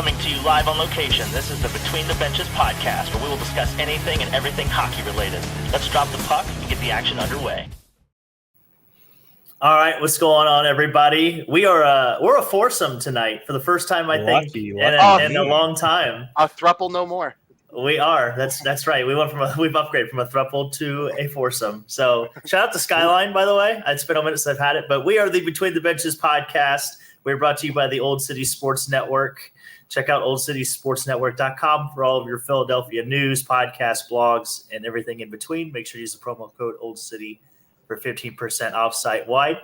Coming to you live on location, this is the Between the Benches podcast, where we will discuss anything and everything hockey related. Let's drop the puck and get the action underway. All right, what's going on, everybody? We're a foursome tonight for the first time, I think, in a long time. A thruple no more. We are. That's right. We've upgraded from a thruple to a foursome. So shout out to Skyline, by the way. It's been a minute since I've had it, but we are the Between the Benches podcast. We're brought to you by the Old City Sports Network. Check out oldcitysportsnetwork.com for all of your Philadelphia news, podcasts, blogs, and everything in between. Make sure you use the promo code OldCity for 15% off site-wide.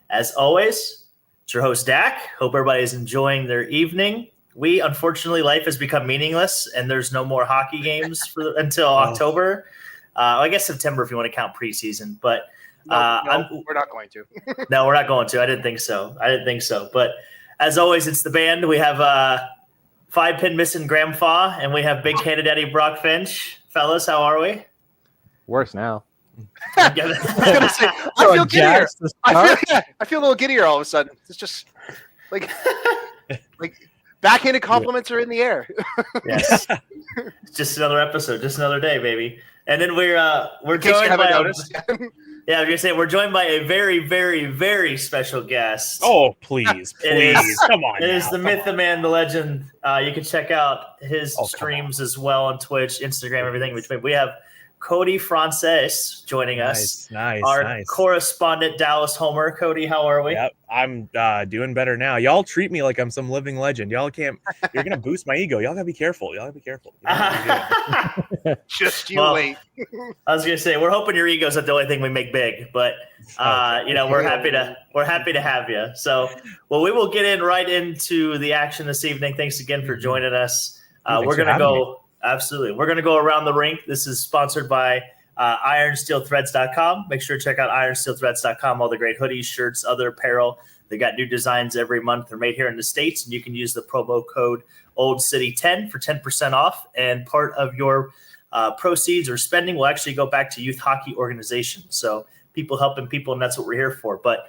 As always, it's your host, Dak. Hope everybody's enjoying their evening. Unfortunately, life has become meaningless, and there's no more hockey games until October. I guess September if you want to count preseason. But we're not going to. No, we're not going to. I didn't think so. But as always, it's the band. We have 5-pin missing Grandpa, and we have big handed Eddie Brock Finch. Fellas, how are we? Worse now. I feel giddier. I feel a little giddier all of a sudden. It's just like backhanded compliments are in the air. Yes. Just another episode, just another day, baby. And then we're joined by I was gonna say we're joined by a very, very, very special guest. Oh, please, come on! It is the myth, the man, the legend. You can check out his streams as well on Twitch, Instagram, everything between. We have Cody Frances joining us. Nice. Our correspondent, Dallas Homer. Cody, how are we? Yep, I'm doing better now. Y'all treat me like I'm some living legend. Y'all can't. You're gonna boost my ego. Y'all gotta be careful. Just wait. I was gonna say we're hoping your ego's not the only thing we make big, but we're happy to have you. So, well, we will get right into the action this evening. Thanks again for joining us. We're gonna go. Absolutely. We're going to go around the rink. This is sponsored by ironsteelthreads.com. Make sure to check out ironsteelthreads.com. All the great hoodies, shirts, other apparel. They got new designs every month. They're made here in the States, and you can use the promo code OldCity10 for 10% off. And part of your proceeds or spending will actually go back to youth hockey organizations. So people helping people, and that's what we're here for. But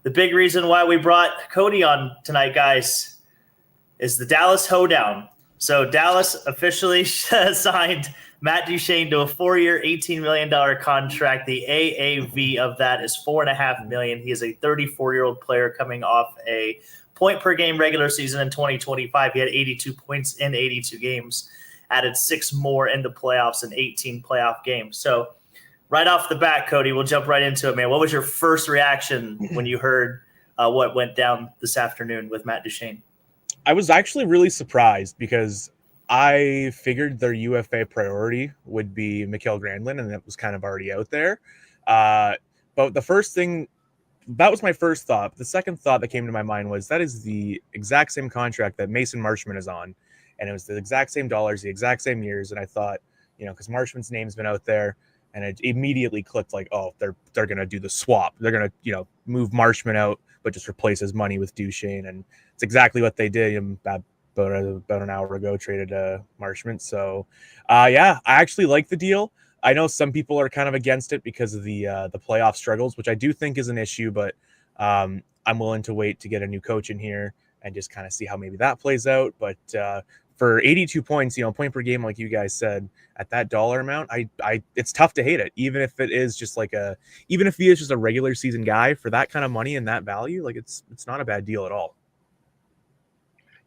the big reason why we brought Cody on tonight, guys, is the Dallas Hoedown. So Dallas officially signed Matt Duchene to a 4-year, $18 million contract. The AAV of that is $4.5 million. He is a 34-year-old player coming off a point-per-game regular season in 2025. He had 82 points in 82 games, added 6 more in the playoffs in 18 playoff games. So right off the bat, Cody, we'll jump right into it, man. What was your first reaction when you heard what went down this afternoon with Matt Duchene? I was actually really surprised because I figured their UFA priority would be Mikael Granlund, and that was kind of already out there. But the first thing, that was my first thought. The second thought that came to my mind was that is the exact same contract that Mason Marchment is on, and it was the exact same dollars, the exact same years. And I thought, because Marchment's name's been out there, and it immediately clicked like, oh, they're gonna do the swap. They're gonna move Marchment out, but just replace his money with Duchene, and it's exactly what they did about an hour ago, traded Marchment. So, I actually like the deal. I know some people are kind of against it because of the playoff struggles, which I do think is an issue, but I'm willing to wait to get a new coach in here and just kind of see how maybe that plays out. But for 82 points, point per game, like you guys said, at that dollar amount, it's tough to hate it, even if it is just even if he is just a regular season guy for that kind of money and that value, like it's not a bad deal at all.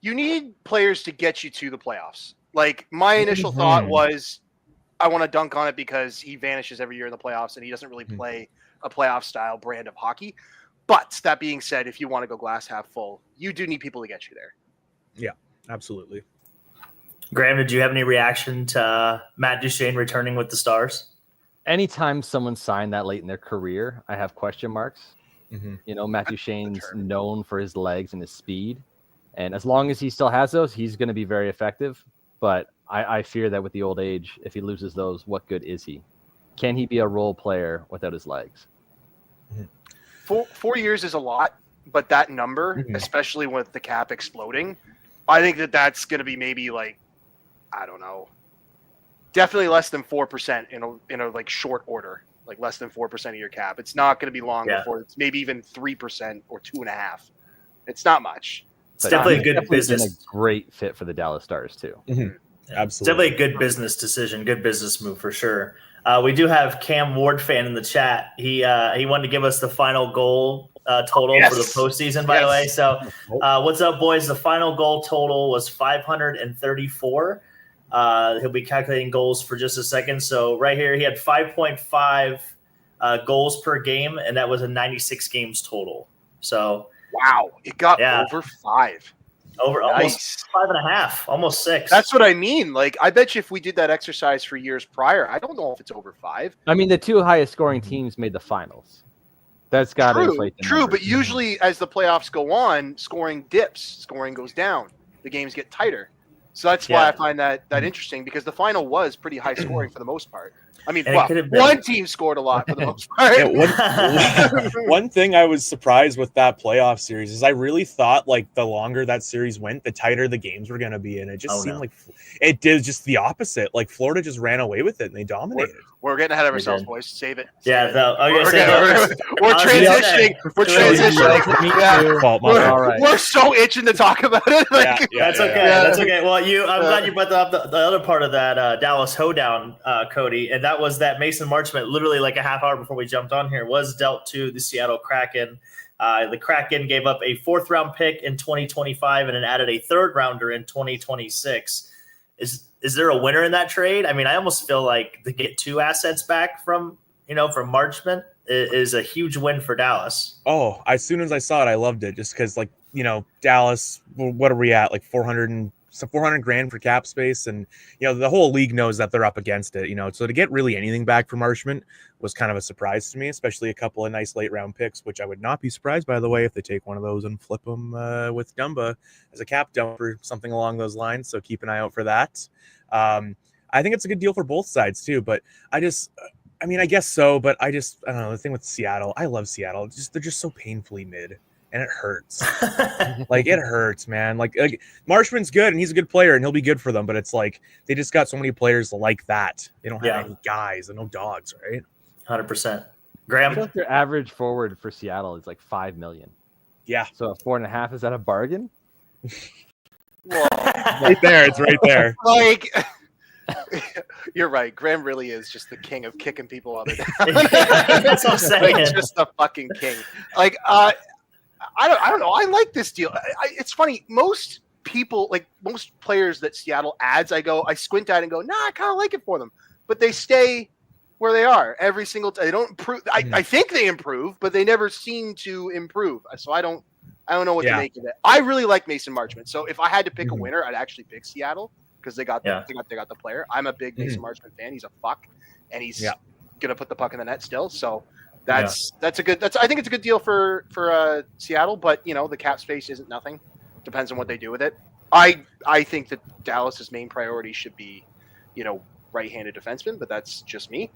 You need players to get you to the playoffs. Like my initial thought was, I want to dunk on it because he vanishes every year in the playoffs and he doesn't really play a playoff style brand of hockey. But that being said, if you want to go glass half full, you do need people to get you there. Yeah, absolutely. Graham, did you have any reaction to Matt Duchene returning with the Stars? Anytime someone signed that late in their career, I have question marks. Matt Duchene's known for his legs and his speed. And as long as he still has those, he's going to be very effective. But I fear that with the old age, if he loses those, what good is he? Can he be a role player without his legs? 4 years is a lot, but that number, especially with the cap exploding, I think that's going to be maybe I don't know, definitely less than 4% in a short order, less than 4% of your cap. It's not going to be long before it's maybe even 3% or 2.5%. It's not much. It's definitely a good definitely business. been a great fit for the Dallas Stars too. Absolutely. It's definitely a good business decision, good business move for sure. We do have Cam Ward fan in the chat. He wanted to give us the final goal total for the postseason, by the way. So what's up, boys? The final goal total was 534. He'll be calculating goals for just a second. So right here, he had 5.5 goals per game, and that was a 96 games total. So wow, it got over 5. Over almost 5.5, almost 6. That's what I mean. Like, I bet you if we did that exercise for years prior, I don't know if it's over 5. I mean, the 2 highest scoring teams made the finals. That's got to inflate the numbers. But usually as the playoffs go on, scoring dips, scoring goes down, the games get tighter. So that's why I find that interesting, because the final was pretty high scoring for the most part. I mean, one team scored a lot for the most part. One thing I was surprised with that playoff series is I really thought like the longer that series went, the tighter the games were going to be. And it just seemed like it did just the opposite. Like Florida just ran away with it and they dominated. We're getting ahead of ourselves, boys. Save it. We're transitioning. We're transitioning. All right. We're so itching to talk about it. That's okay. That's okay. Well, I'm glad you brought up the other part of that Dallas hoedown, Cody, and that was that Mason Marchment, literally like a half hour before we jumped on here, was dealt to the Seattle Kraken. The Kraken gave up a 4th round pick in 2025 and then added a 3rd rounder in 2026. Is there a winner in that trade? I mean, I almost feel like to get 2 assets back from Marchment is a huge win for Dallas. Oh, as soon as I saw it, I loved it just because, like, Dallas, what are we at? Like 400 grand for cap space. And, the whole league knows that they're up against it, so to get really anything back from Marchment was kind of a surprise to me, especially a couple of nice late round picks, which I would not be surprised, by the way, if they take one of those and flip them with Dumba as a cap dump or something along those lines. So keep an eye out for that. I think it's a good deal for both sides too, but I guess so, but I don't know. The thing with Seattle, I love Seattle. They're just so painfully mid. And it hurts. Like, it hurts, man. Like Marshman's good and he's a good player and he'll be good for them. But it's like they just got so many players like that. They don't have any guys and no dogs, right? 100%. Graham? I feel like their average forward for Seattle is like $5 million. Yeah. So 4.5, is that a bargain? Well, right there. It's right there. Like, you're right. Graham really is just the king of kicking people out of the That's what I'm saying. Like, just the fucking king. Like, I don't know. I like this deal. It's funny. Most people, like most players that Seattle adds, I squint at and go, nah, I kind of like it for them. But they stay where they are every single time. They don't improve. I think they improve, but they never seem to improve. So I don't know what to make of it. I really like Mason Marchment. So if I had to pick a winner, I'd actually pick Seattle because they got the player. I'm a big Mason Marchment fan. He's a fuck, and he's gonna put the puck in the net still. So. I think it's a good deal for Seattle, but the cap space isn't nothing. Depends on what they do with it. I think that Dallas's main priority should be, right-handed defenseman, but that's just me.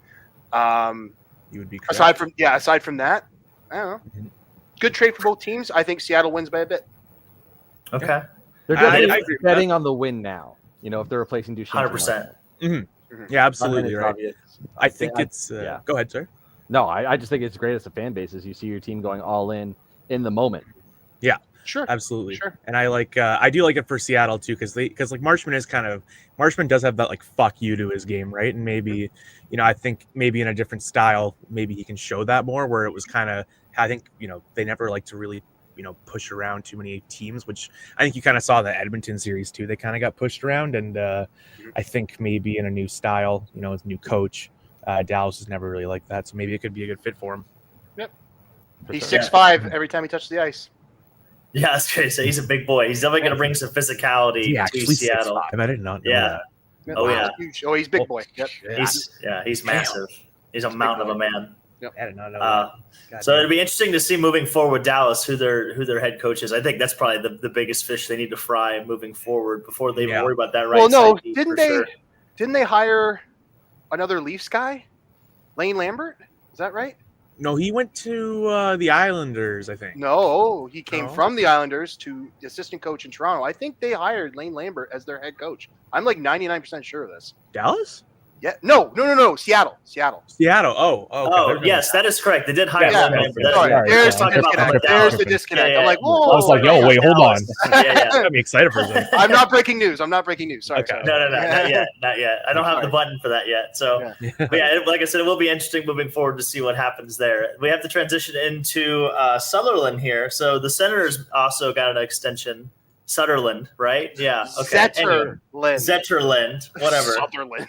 You would be correct. Aside from that, I don't know. Good trade for both teams. I think Seattle wins by a bit. Okay. They're definitely betting on the win now. If they're replacing Duchesne. 100%. Yeah, absolutely right. I think it's go ahead, sir. No, I just think it's great as a fan base as you see your team going all in the moment. Yeah, sure, absolutely. Sure. And I do like it for Seattle too because like Marchment does have that like fuck you to his game, right? And maybe I think maybe in a different style, maybe he can show that more. Where it was kind of I think they never like to really push around too many teams, which I think you kind of saw the Edmonton series too. They kind of got pushed around, and I think maybe in a new style, with new coach. Dallas is never really like that, so maybe it could be a good fit for him. Yep. He's 6'5" every time he touches the ice. Yeah, I was going to say he's a big boy. He's definitely going to bring some physicality to Seattle. 6'5"? I did not know that. Oh, yeah. Huge. Oh, he's big boy. Yep. He's massive. He's a mountain of a man. Yep. I did not know that. So it'd be interesting to see moving forward with Dallas who their head coach is. I think that's probably the biggest fish they need to fry moving forward before they even worry about that. Well, no, didn't they hire another Leafs guy, Lane Lambert? Is that right? No, he went to the Islanders, I think. No, he came from the Islanders to the assistant coach in Toronto. I think they hired Lane Lambert as their head coach. I'm like 99% sure of this. Dallas? Yeah. No. Seattle. Seattle. Oh, okay. Yes, that is correct. They did hire Yeah, Lindman. sorry. There's talking about the disconnect. There's the disconnect. Yeah, I'm like, I whoa. was like, yo, wait, hold on. Yeah. I'm excited for a second. I'm not breaking news. Sorry. Okay. sorry. No, not yet. I don't have the Sorry. button for that yet. So, but yeah, like I said, it will be interesting moving forward to see what happens there. We have to transition into Sutherland here. So the Senators also got an extension. Sutherland, right? Yeah. Okay. Zetterland, whatever. Sutherland.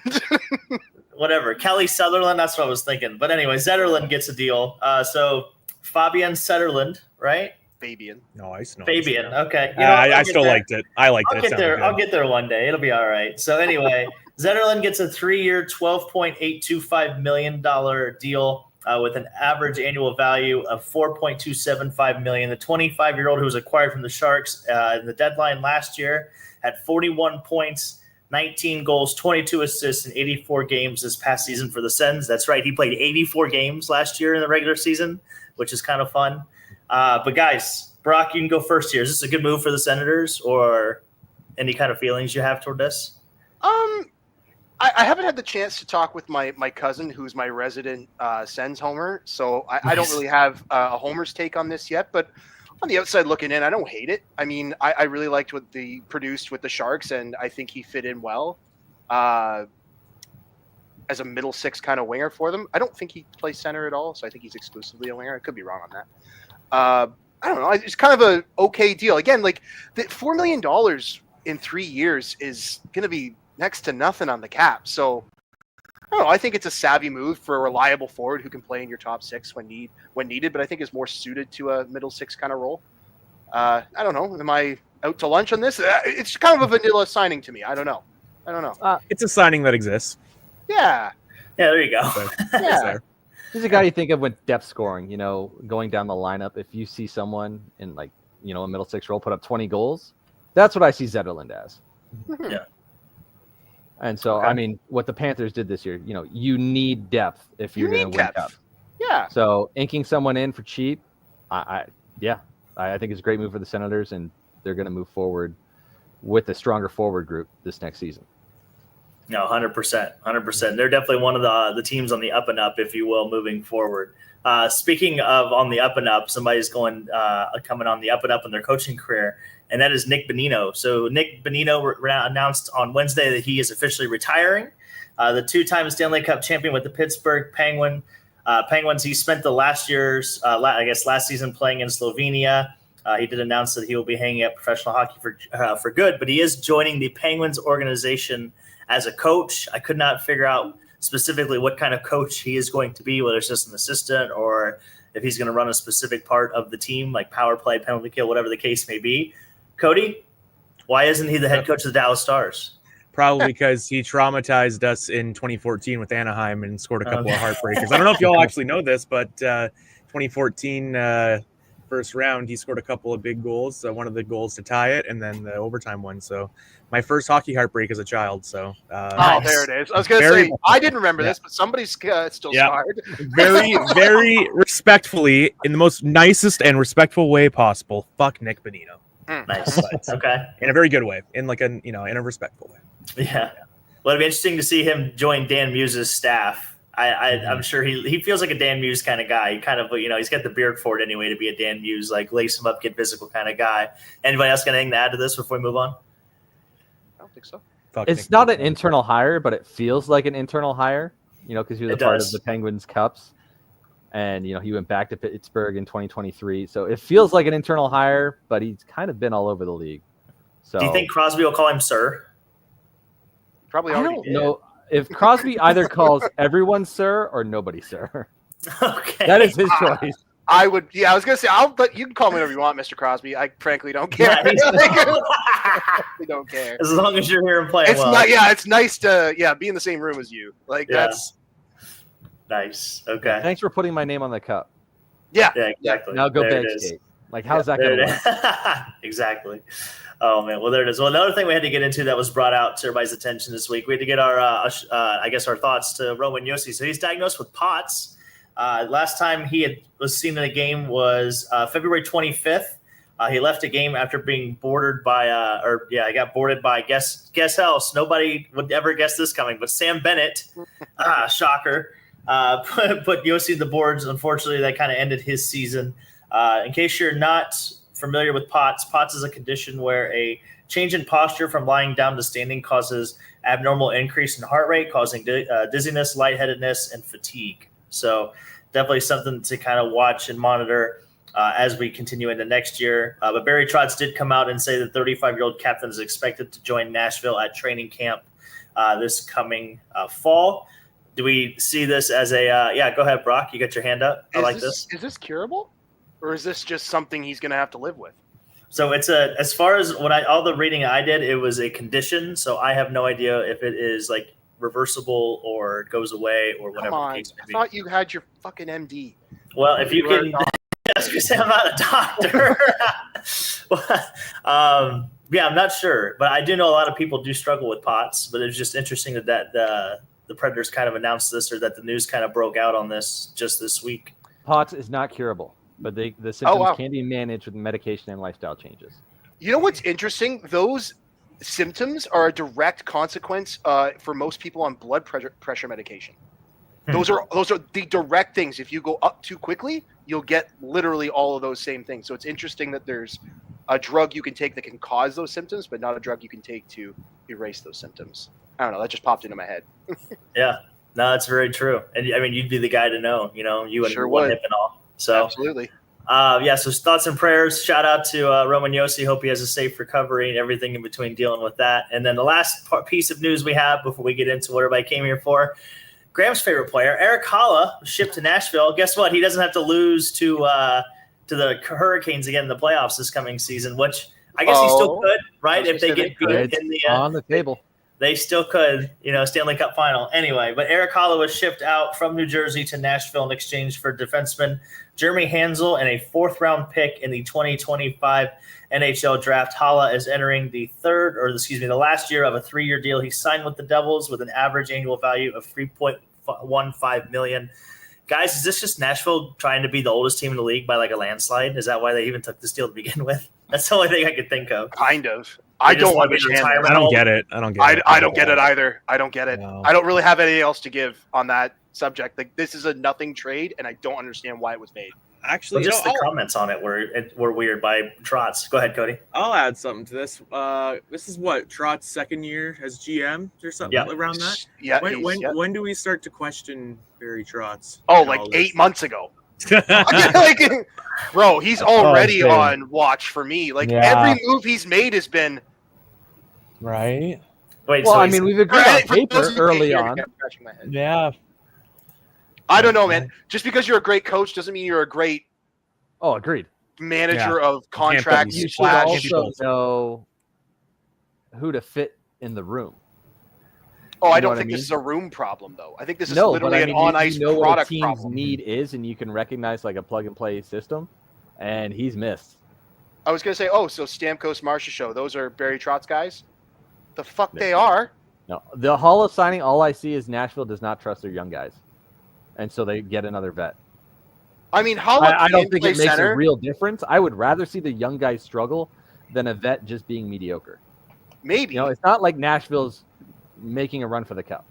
Whatever. Kelly Sutherland, that's what I was thinking. But anyway, Zetterland gets a deal. So Fabian Sutherland, right? Fabian. Nice. Fabian. Okay. I still liked it. I liked it. I'll get there. I'll get there one day. It'll be all right. So anyway, Zetterland gets a 3-year, $12.825 million deal with an average annual value of $4.275 million. The 25-year-old who was acquired from the Sharks in the deadline last year had 41 points, 19 goals, 22 assists in 84 games this past season for the Sens. That's right. He played 84 games last year in the regular season, which is kind of fun. But guys, Brock, you can go first here. Is this a good move for the Senators, or any kind of feelings you have toward this? I haven't had the chance to talk with my cousin, who's my resident Sens homer, so I don't really have a homer's take on this yet. But on the outside looking in, I don't hate it. I mean, I really liked what they produced with the Sharks, and I think he fit in well as a middle six kind of winger for them. I don't think he plays center at all, so I think he's exclusively a winger. I could be wrong on that. I don't know. It's kind of a okay deal. Again, like the $4 million in 3 years is going to be next to nothing on the cap. So I don't know. I think it's a savvy move for a reliable forward who can play in your top six when needed, but I think is more suited to a middle six kind of role. I don't know. Am I out to lunch on this? It's kind of a vanilla signing to me. I don't know. It's a signing that exists. Yeah. Yeah, there you go. Yeah. He's a guy you think of with depth scoring, going down the lineup. If you see someone in a middle six role put up 20 goals, that's what I see Zetterland as. Yeah. And so, Okay. I mean, what the Panthers did this year, you need depth if you're going to win cup. Yeah. So inking someone in for cheap, I think it's a great move for the Senators, and they're going to move forward with a stronger forward group this next season. No, 100%. They're definitely one of the teams on the up and up, if you will, moving forward. Speaking of on the up and up, somebody's coming on the up and up in their coaching career, and that is Nick Bonino. So Nick Bonino announced on Wednesday that he is officially retiring. The two-time Stanley Cup champion with the Pittsburgh Penguins. He spent the last season playing in Slovenia. He did announce that he will be hanging up professional hockey for good, but he is joining the Penguins organization as a coach. I could not figure out specifically what kind of coach he is going to be, whether it's just an assistant or if he's going to run a specific part of the team, like power play, penalty kill, whatever the case may be. Cody, why isn't he the head coach of the Dallas Stars? Probably because he traumatized us in 2014 with Anaheim and scored a couple of heartbreakers. I don't know if y'all actually know this, but 2014 first round, he scored a couple of big goals. One of the goals to tie it, and then the overtime one. So my first hockey heartbreak as a child. So there it is. I was going to say, I didn't remember this, but somebody's still scarred. Very, very respectfully, in the most nicest and respectful way possible. Fuck Nick Bonino. Nice. Okay. In a very good way, in a respectful way. Yeah. Well, it'd be interesting to see him join Dan Muse's staff. I'm sure he feels like a Dan Muse kind of guy. He kind of, he's got the beard for it anyway to be a Dan Muse, like lace him up, get physical kind of guy. Anybody else got anything to add to this before we move on? I don't think so. It's not an internal hire, but it feels like an internal hire, because he was a part of the Penguins Cups. And, he went back to Pittsburgh in 2023. So it feels like an internal hire, but he's kind of been all over the league. So do you think Crosby will call him sir? Probably already did. No. If Crosby either calls everyone sir or nobody sir. Okay. That is his choice. I would. Yeah, I was gonna say. You can call me whatever you want, Mr. Crosby. I frankly don't care. We don't care. As long as you're here and playing well. It's nice to be in the same room as you. That's nice. Okay. Thanks for putting my name on the cup. Yeah. Yeah. Exactly. Now go there beg skate. How's that going to work? Exactly. Oh man. Well, there it is. Well, another thing we had to get into that was brought out to everybody's attention this week. We had to get our thoughts to Roman Josi. So he's diagnosed with POTS. Last time he was seen in a game was February 25th He left a game after being boarded by, he got boarded by guess else. Nobody would ever guess this coming, but Sam Bennett, shocker, put Yossi in the boards. Unfortunately, that kind of ended his season. In case you're not familiar with POTS, POTS is a condition where a change in posture from lying down to standing causes abnormal increase in heart rate, causing dizziness, lightheadedness, and fatigue. So definitely something to kind of watch and monitor as we continue into next year. But Barry Trotz did come out and say the 35-year-old captain is expected to join Nashville at training camp this coming fall. Do we see this as a go ahead, Brock. You got your hand up. I like this. Is this curable? Or is this just something he's going to have to live with? So it's as far as all the reading I did, it was a condition. So I have no idea if it is like reversible or goes away or whatever. Come on. I thought you had your fucking MD. Well, if you can, yes, because I'm not a doctor. I'm not sure, but I do know a lot of people do struggle with POTS. But it's just interesting that the Predators kind of announced this, or that the news kind of broke out on this just this week. POTS is not curable, but the symptoms can be managed with medication and lifestyle changes. You know what's interesting? Those symptoms are a direct consequence for most people on blood pressure medication. Those are the direct things. If you go up too quickly, you'll get literally all of those same things. So it's interesting that there's a drug you can take that can cause those symptoms, but not a drug you can take to erase those symptoms. I don't know. That just popped into my head. Yeah, no, that's very true. And I mean, you'd be the guy to know. You and sure one would. hip and all. So absolutely. So thoughts and prayers. Shout out to Roman Yossi. Hope he has a safe recovery and everything in between dealing with that. And then the last piece of news we have before we get into what everybody came here for. Graham's favorite player, Eric Holla, was shipped to Nashville. Guess what? He doesn't have to lose to the Hurricanes again in the playoffs this coming season, which I guess he still could, right? If they get beat in the on the table. They still could, Stanley Cup final. Anyway, but Eric Holla was shipped out from New Jersey to Nashville in exchange for defenseman Jeremy Hansel and a fourth-round pick in the 2025 NHL draft. Holla is entering the last year of a 3-year deal. He signed with the Devils with an average annual value of $3.15 million. Guys, is this just Nashville trying to be the oldest team in the league by like a landslide? Is that why they even took this deal to begin with? That's the only thing I could think of. Kind of. I don't understand. I don't get it. I don't get it either. I don't get it. No. I don't really have anything else to give on that subject. Like, this is a nothing trade, and I don't understand why it was made. Actually, just the comments on it were weird by Trotz. Go ahead, Cody. I'll add something to this. This is what Trotz's second year as GM or something around that. Yeah. When do we start to question Barry Trotz? Oh, like 8 months ago. Bro, he's already on watch for me. Like every move he's made has been right. Wait, well, I mean, we've agreed on paper early on. Yeah. I don't know, man. Just because you're a great coach doesn't mean you're a great agreed manager of contracts. You should also know who to fit in the room. Oh, I don't think this is a room problem, though. I think this is literally an on-ice product what a team's problem. Need is, and you can recognize like a plug-and-play system, and he's missed. I was going to say, so Stamkos, Marcia show, those are Barry Trotz guys? The fuck they are? No. The Hall of signing, all I see is Nashville does not trust their young guys, and so they get another vet. I mean, I don't think it makes a real difference. I would rather see the young guys struggle than a vet just being mediocre. Maybe. It's not like Nashville's making a run for the cup.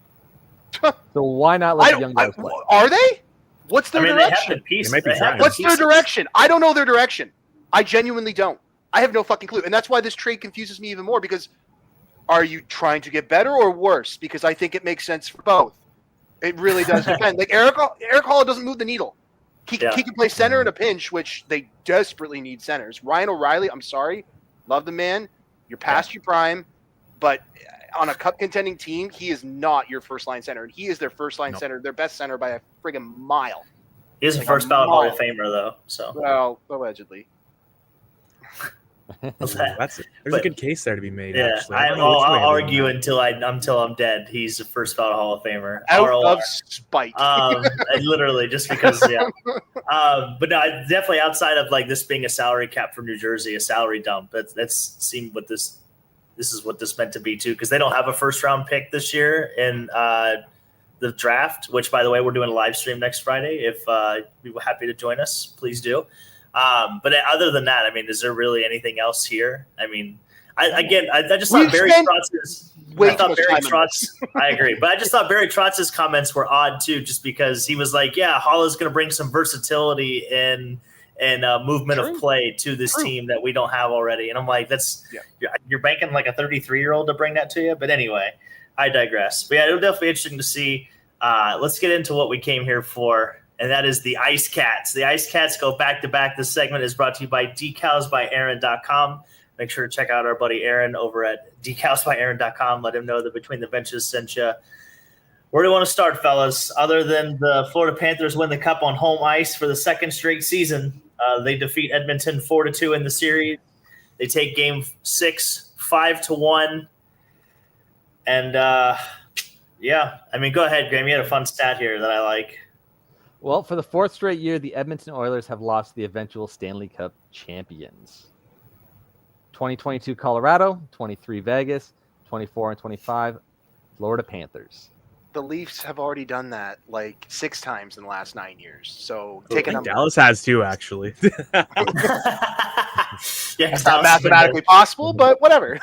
So why not let the young guys play? Are they? What's their direction? What's their direction? I don't know their direction. I genuinely don't. I have no fucking clue. And that's why this trade confuses me even more, because are you trying to get better or worse? Because I think it makes sense for both. It really does depend. Like Eric Hall doesn't move the needle. He can play center in a pinch, which they desperately need centers. Ryan O'Reilly, I'm sorry. Love the man. You're past your prime. But on a cup contending team, he is not your first line center. And he is their first line center, their best center by a friggin' mile. He is a first ballot Hall of Famer, though. So well, allegedly. There's a good case there to be made. Yeah, actually. I'll argue until I'm dead. He's a first ballot Hall of Famer. Out of spite. Literally, just because. But no, definitely outside of like this being a salary cap for New Jersey, a salary dump. That's seemed what this is what this meant to be too, because they don't have a first round pick this year in the draft. Which, by the way, we're doing a live stream next Friday. If you're happy to join us, please do. But other than that, I mean, is there really anything else here? I mean, I just thought Barry Trotz's. I agree, but I just thought Barry Trotz's comments were odd too, just because he was like, "Yeah, Hall is going to bring some versatility and movement of play to this team that we don't have already." And I'm like, you're banking like a 33-year-old to bring that to you. But anyway, I digress. But yeah, it'll definitely be interesting to see. Let's get into what we came here for, and that is the Ice Cats. The Ice Cats go back to back. This segment is brought to you by decalsbyaaron.com. Make sure to check out our buddy Aaron over at decalsbyaaron.com. Let him know that Between the Benches sent you. Where do you want to start, fellas? Other than the Florida Panthers win the Cup on home ice for the second straight season, they defeat Edmonton 4-2 in the series. They take Game 6 5-1, and yeah, I mean, go ahead, Graham. You had a fun stat here that I like. Well, for the fourth straight year, the Edmonton Oilers have lost the eventual Stanley Cup champions. 2022 Colorado, 23 Vegas, 24 and 25 Florida Panthers. The Leafs have already done that like 6 times in the last 9 years. So Dallas has too, actually. Yeah, it's not mathematically possible, but whatever.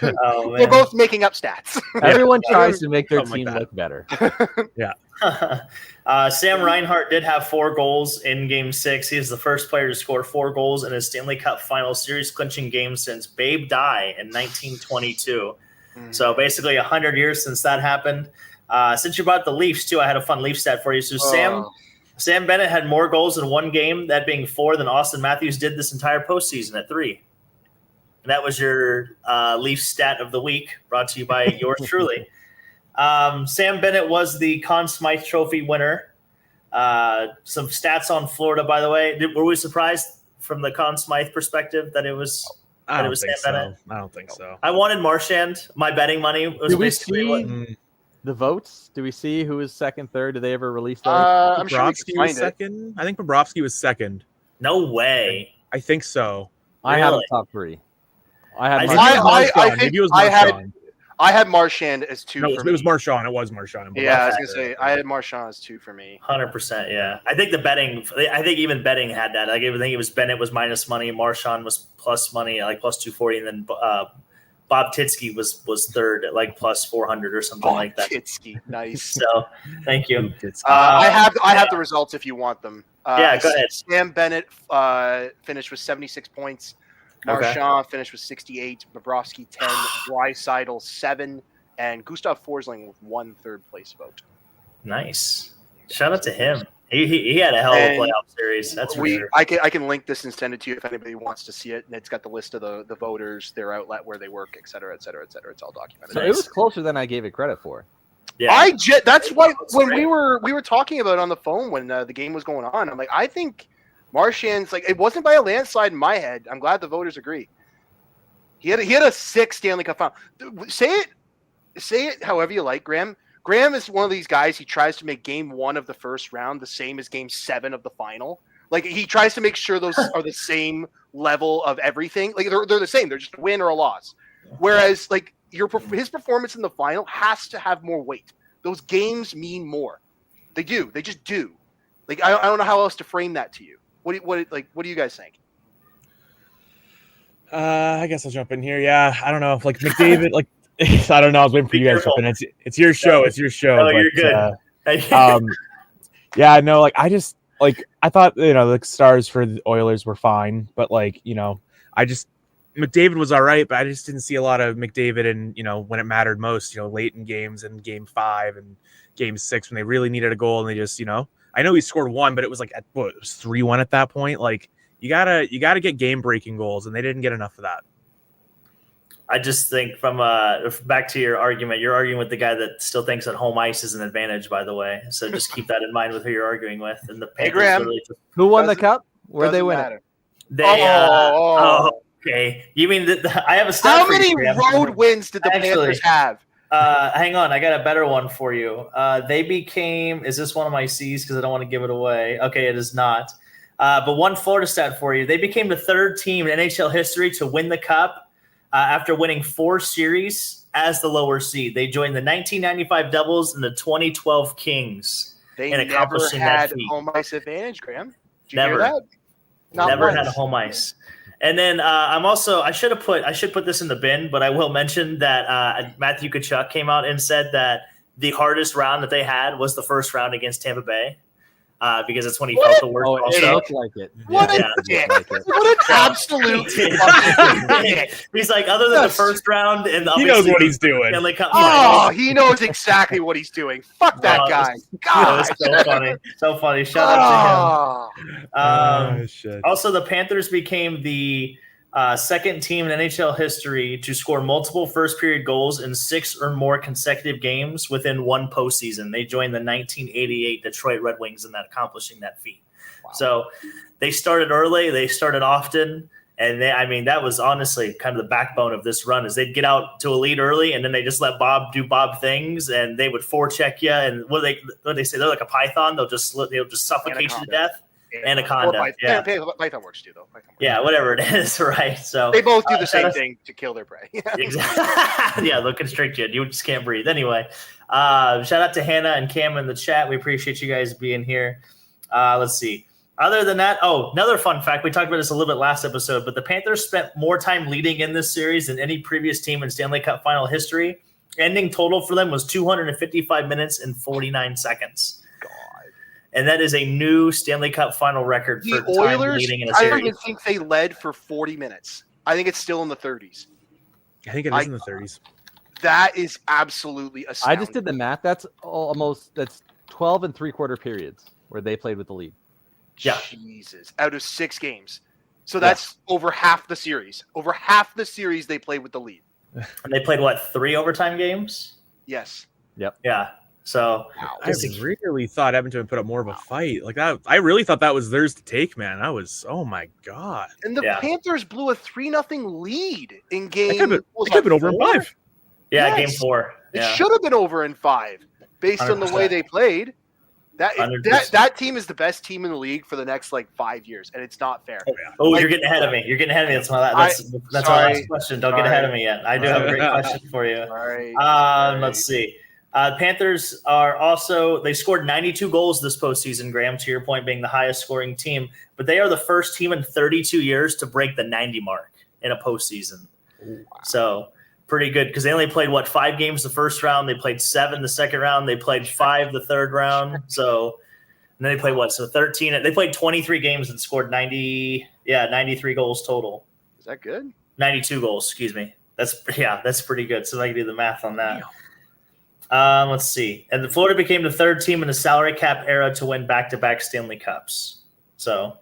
We're both making up stats. Everyone tries to make their team look better. Yeah. Sam Reinhart did have 4 goals in Game 6. He is the first player to score 4 goals in a Stanley Cup Final Series clinching game since Babe Dye in 1922. So basically 100 years since that happened. Since you brought the Leafs too, I had a fun Leaf stat for you. So Sam Bennett had more goals in one game, that being 4, than Austin Matthews did this entire postseason at 3. And that was your Leaf stat of the week, brought to you by yours truly. Sam Bennett was the Conn Smythe Trophy winner. Some stats on Florida, by the way. Were we surprised from the Conn Smythe perspective that it was? I don't think so. I don't think so. I wanted Marchand. My betting money was basically the votes. Do we see who was second, third? Did they ever release those? I'm sure was second. I think Bobrovsky was second. No way. I think so. I had a top 3. I had Marchand as 2. No, it was Marchand. It was Marchand. Yeah, I was gonna say I had Marchand as 2 for me. 100%. Yeah, I think even betting had that. I think it was Bennett was minus money, Marchand was plus money, like plus 240, and then Bob Titsky was third at like plus 400 or something like that. Titsky, nice. So, thank you. I have the results if you want them. Yeah, go ahead. Sam Bennett finished with 76 points. Marchand finished with 68. Bobrovsky 10. Draisaitl 7, and Gustav Forsling with 1 third place vote. Nice. Shout out to him. He had a hell of a playoff series. That's for sure. I can link this and send it to you if anybody wants to see it. And it's got the list of the voters, their outlet, where they work, et cetera, et cetera, et cetera. It's all documented. So it was closer than I gave it credit for. Yeah, that's what when we were talking about it on the phone when the game was going on. I'm like, I think Marchand's like, it wasn't by a landslide in my head. I'm glad the voters agree. He had a 6 Stanley Cup final. Say it however you like, Graham. Graham is one of these guys. He tries to make Game 1 of the first round the same as Game 7 of the final. Like, he tries to make sure those are the same level of everything. Like, they're the same. They're just a win or a loss. Whereas, like, his performance in the final has to have more weight. Those games mean more. They do. They just do. Like, I don't know how else to frame that to you. What do you guys think? I guess I'll jump in here. Yeah, I don't know. Like McDavid, like I don't know. I was waiting for you guys to jump in. It's your show. It's your show. Oh, you're good. Yeah, no, like I just I thought the stars for the Oilers were fine, but McDavid was all right, but I just didn't see a lot of McDavid and when it mattered most, late in games and Game 5 and Game 6 when they really needed a goal and they just I know he scored 1, but it was like it was 3-1 at that point. Like you gotta get game breaking goals, and they didn't get enough of that. I just think from back to your argument, you're arguing with the guy that still thinks that home ice is an advantage, by the way. So just keep that in mind with who you're arguing with. And the Panthers Graham, who won the cup? Where'd they win it? Okay. You mean that I have a stat How for you, many road wins did the Panthers have? Hang on, I got a better one for you. They became. Is this one of my C's? Because I don't want to give it away. Okay, it is not. But one Florida stat for you. They became the 3rd team in NHL history to win the Cup after winning 4 series as the lower seed. They joined the 1995 Devils and the 2012 Kings. They never had home ice advantage, Graham. Did you hear that? Never had home ice. And then I should put this in the bin, but I will mention that Matthew Tkachuk came out and said that the hardest round that they had was the first round against Tampa Bay. Because it's when he felt the worst. Oh, it looked like it. What Yeah, a dick. like it. What an absolute fucking dick. He's like, other than the first round, and He knows what he's doing. Oh, he knows exactly what he's doing. Fuck that guy. God. It was so funny. Shout out to him. Shit. Also, the Panthers became the second team in NHL history to score multiple first period goals in 6 or more consecutive games within one postseason. They joined the 1988 Detroit Red Wings in that accomplishing that feat. Wow. So they started early, they started often, and that was honestly kind of the backbone of this run. Is they'd get out to a lead early, and then they just let Bob do Bob things, and they would forecheck you. And what they say? They're like a python. They'll just suffocate you to death. Anaconda. Python works too, though. Yeah, whatever it is, right? So they both do the same thing to kill their prey. Exactly. Yeah, they'll constrict you. You just can't breathe. Anyway, shout out to Hannah and Cam in the chat. We appreciate you guys being here. Let's see. Other than that, another fun fact. We talked about this a little bit last episode, but the Panthers spent more time leading in this series than any previous team in Stanley Cup final history. Ending total for them was 255 minutes and 49 seconds. And that is a new Stanley Cup final record for the Oilers, time leading in a series. I don't even think they led for 40 minutes. I think it's still in the 30s. I think it is in the 30s. That is absolutely astounding. I just did the math. That's 12 and 3/4 periods where they played with the lead. Yeah. Jesus. Out of 6 games. So that's over half the series. Over half the series they played with the lead. And they played, 3 overtime games? Yes. Yep. Yeah. So I really thought Edmonton would put up more of a fight. Like that, I really thought that was theirs to take, man. Oh my God. And the Panthers blew a 3-0 lead in game. It could have been over in 5. Yeah, game 4. It should have been over in 5 based 100%. On the way they played. That team is the best team in the league for the next 5 years, and it's not fair. You're getting ahead of me. That's my last question. Don't get ahead of me yet. I do have a great question for you. Let's see. Panthers are also, they scored 92 goals this postseason, Graham, to your point, being the highest scoring team, but they are the first team in 32 years to break the 90 mark in a postseason. Wow. So pretty good, because they only played 5 games the first round. They played 7 the second round. They played 5 the third round. So and then they played 13. They played 23 games and scored 93 goals total. Is that good? 92 goals, excuse me. That's pretty good. So I can do the math on that. Let's see. And the Florida became the 3rd team in the salary cap era to win back-to-back Stanley Cups. So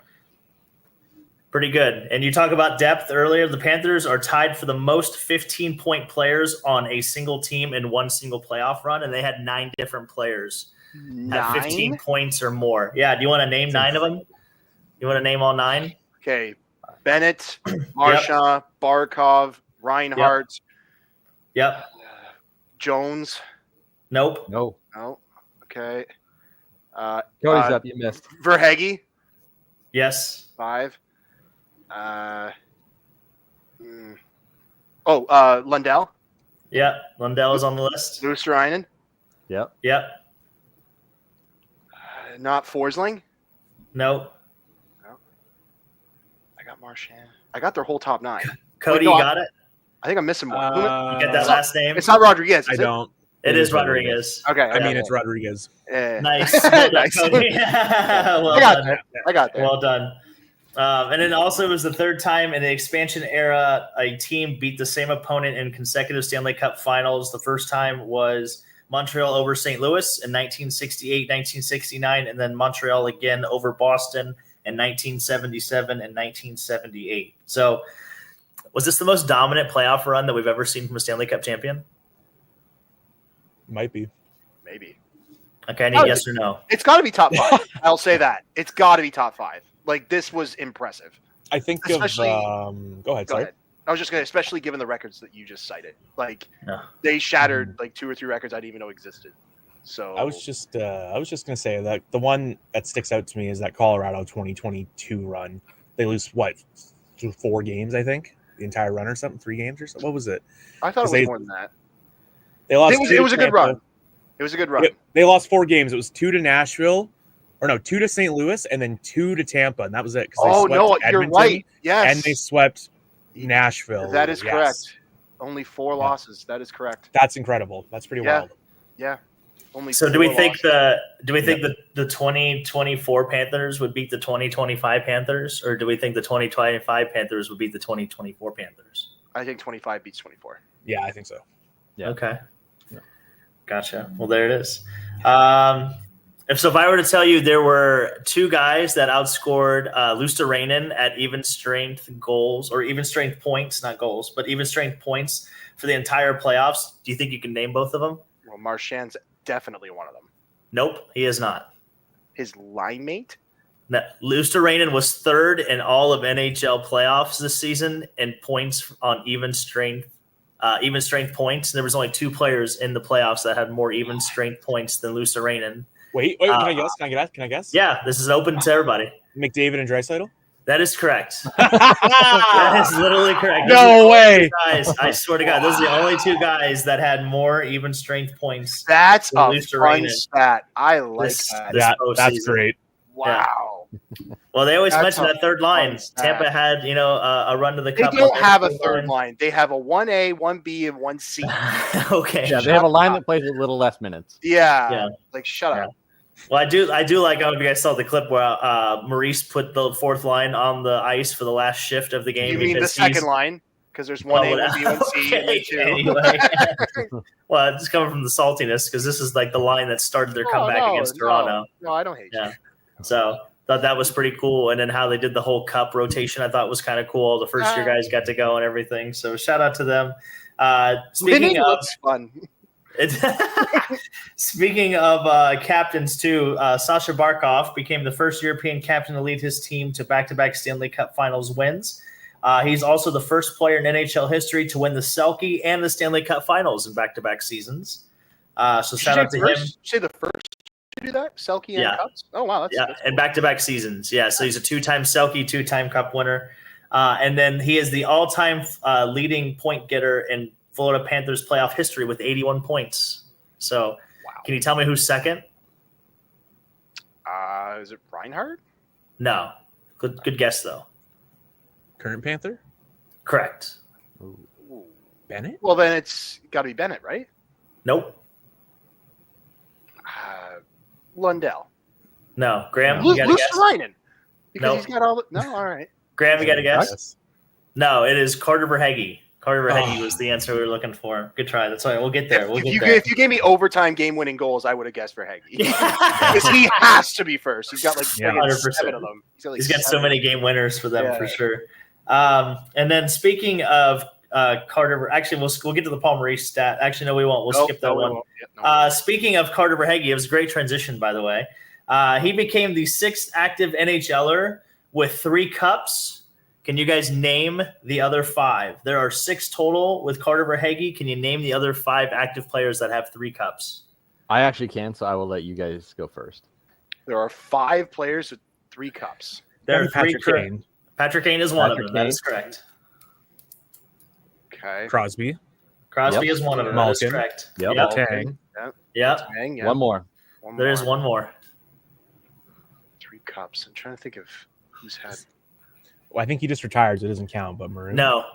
pretty good. And you talk about depth earlier. The Panthers are tied for the most 15-point players on a single team in one single playoff run, and they had 9 different players at 15 points or more. Yeah. Do you want to name 9 of them? You want to name all 9? Okay. Bennett, Marchand, Barkov, Reinhardt. Yep. Jones. Nope. No. Okay. Cody's up. You missed. Verhaeghe. Yes. 5. Lundell. Yep. Lundell is on the list. Luostarinen. Yep. Not Forsling. Nope. No. I got Marchand. I got their whole top 9. Cody, you got it? I think I'm missing one. You get that last name? It's not Rodriguez. I don't. It is Rodriguez. Okay. I mean, it's Rodriguez. Nice. Nice. Well done. I got that. Well done. And then also it was the 3rd time in the expansion era a team beat the same opponent in consecutive Stanley Cup finals. The first time was Montreal over St. Louis in 1968, 1969, and then Montreal again over Boston in 1977 and 1978. So was this the most dominant playoff run that we've ever seen from a Stanley Cup champion? Might be. Maybe. Okay, I need yes or no. It's got to be top 5. I'll say that. It's got to be top 5. This was impressive. I think especially, go ahead. I was just going to, especially given the records that you just cited. They shattered 2 or 3 records I didn't even know existed. So I was just going to say that the one that sticks out to me is that Colorado 2022 run. They lose 4 games, I think, the entire run or something, 3 games or something. What was it? I thought it was more than that. They lost. It was a good run. It was a good run. They lost 4 games. It was 2 to Nashville, or no, 2 to St. Louis and then 2 to Tampa, and that was it. Oh no, you're right. Yes, and they swept Nashville. That is correct. Only 4 losses. That is correct. That's incredible. That's pretty wild. Yeah. Only. So do we think the 2024 Panthers would beat the 2025 Panthers, or do we think the 2025 Panthers would beat the 2024 Panthers? I think 25 beats 24. Yeah, I think so. Yeah. Okay. Yeah. Gotcha. Well, there it is. If I were to tell you there were 2 guys that outscored Luosterainen at even strength goals, or even strength points, not goals, but even strength points for the entire playoffs, do you think you can name both of them? Well, Marchand's definitely one of them. Nope, he is not. His line mate? No, Luosterainen was 3rd in all of NHL playoffs this season in points on even strength points. There was only 2 players in the playoffs that had more even strength points than Luosterainen. Wait, can I guess? Can I guess? Yeah, this is open to everybody. McDavid and Draisaitl? That is correct. That is literally correct. No way. Guys, I swear to God, those are the only 2 guys that had more even strength points. That's a fun stat. I like that. That's great. Wow. Yeah. Well, they always mention that third line. Tampa had, a run to the cup. They don't have a third line. They have a 1A, 1B, and 1C. Okay. Yeah, they have a line that plays a little less minutes. Yeah. Like, shut up. Well, I do like. I don't know if you guys saw the clip where Maurice put the 4th line on the ice for the last shift of the game. You mean the second line? Because there's 1A, 1B, 1C, and 2. Anyway. Well, it's coming from the saltiness because this is like the line that started their comeback against Toronto. No, I don't hate you. So thought that was pretty cool. And then how they did the whole cup rotation, I thought was kind of cool. The first year guys got to go and everything. So shout out to them. Speaking of fun. Speaking of captains too, Sasha Barkov became the first European captain to lead his team to back-to-back Stanley Cup Finals wins. He's also the first player in NHL history to win the Selke and the Stanley Cup Finals in back-to-back seasons. So shout out to him. Say the first to do that, Selke and Cups. Oh wow, that's cool. And back-to-back seasons. Yeah, so he's a 2-time Selke, 2-time Cup winner, and then he is the all-time leading point getter in Florida Panthers playoff history with 81 points. So, Can you tell me who's second? Is it Reinhardt? No. Good guess though. Current Panther? Correct. Ooh. Bennett? Well, then it's got to be Bennett, right? Nope. Lundell. No. Graham, you got to guess? Luosterainen. Because he's got all the... No, all right. Graham, you got to guess? No, it is Carter Verhaeghe. Carter Verhaeghe was the answer we were looking for. Good try. That's all right. We'll get there. If you gave me overtime game-winning goals, I would have guessed Verhaeghe. Because he has to be first. He's got 7 of them. He's got so many game winners for them for sure. And then speaking of Carter, actually, we'll get to the Paul Maurice stat. Actually, no, we won't. We'll skip that one. Speaking of Carter Verhaeghe, it was a great transition, by the way. He became the 6th active NHLer with 3 cups. Can you guys name the other 5? There are 6 total with Carter Verhaeghe. Can you name the other 5 active players that have 3 cups? I actually can, so I will let you guys go first. There are 5 players with 3 cups. There are 3. Patrick Kane is one of them. That is correct. Okay. Crosby is one of them. That is correct. Yep. Tang. Yep. One more. There is one more. 3 cups. I'm trying to think of who's had. Well, I think he just retired, so it doesn't count. But Maroon. Nope.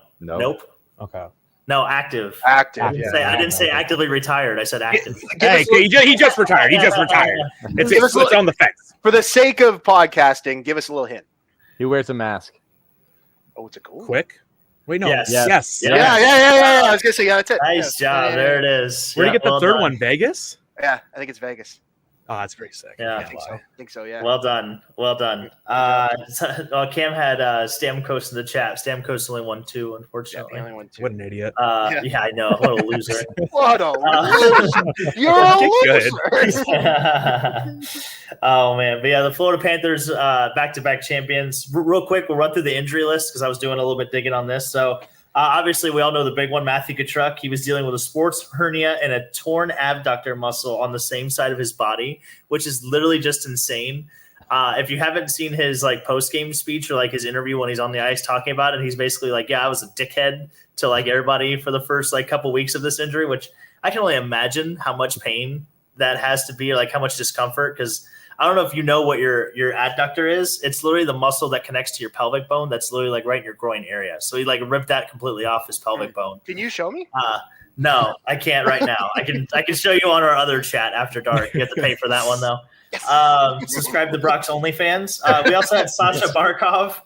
Okay. No, active. I didn't say actively retired. I said active. Hey, he just retired. It's on the fence. For the sake of podcasting, give us a little hint. He wears a mask. Oh, it's a goal. Quick. Wait, no. Yes. Yeah. I was gonna say, that's it. Nice job. There it is. Where do you get the third one? Vegas? Yeah, I think it's Vegas. Oh, that's pretty sick. Yeah, I think so. Yeah. Well done. Cam had Stamkos in the chat. Stamkos only won 2, unfortunately. Yeah, only won 2. What an idiot. Yeah, I know. What a loser. What a loser. You're a loser. Oh man, but yeah, the Florida Panthers back-to-back champions. Real quick, we'll run through the injury list because I was doing a little bit digging on this. So obviously, we all know the big one, Matthew Tkachuk. He was dealing with a sports hernia and a torn abductor muscle on the same side of his body, which is literally just insane. If you haven't seen his post-game speech or his interview when he's on the ice talking about it, he's basically like, yeah, I was a dickhead to everybody for the first couple weeks of this injury, which I can only imagine how much pain that has to be, how much discomfort, because I don't know if you know what your adductor is. It's literally the muscle that connects to your pelvic bone. That's literally like right in your groin area. So he like ripped that completely off his pelvic bone. Can you show me? No, I can't right now. I can show you on our other chat after dark. You have to pay for that one though. Subscribe to Brock's OnlyFans. We also had Sasha Barkov.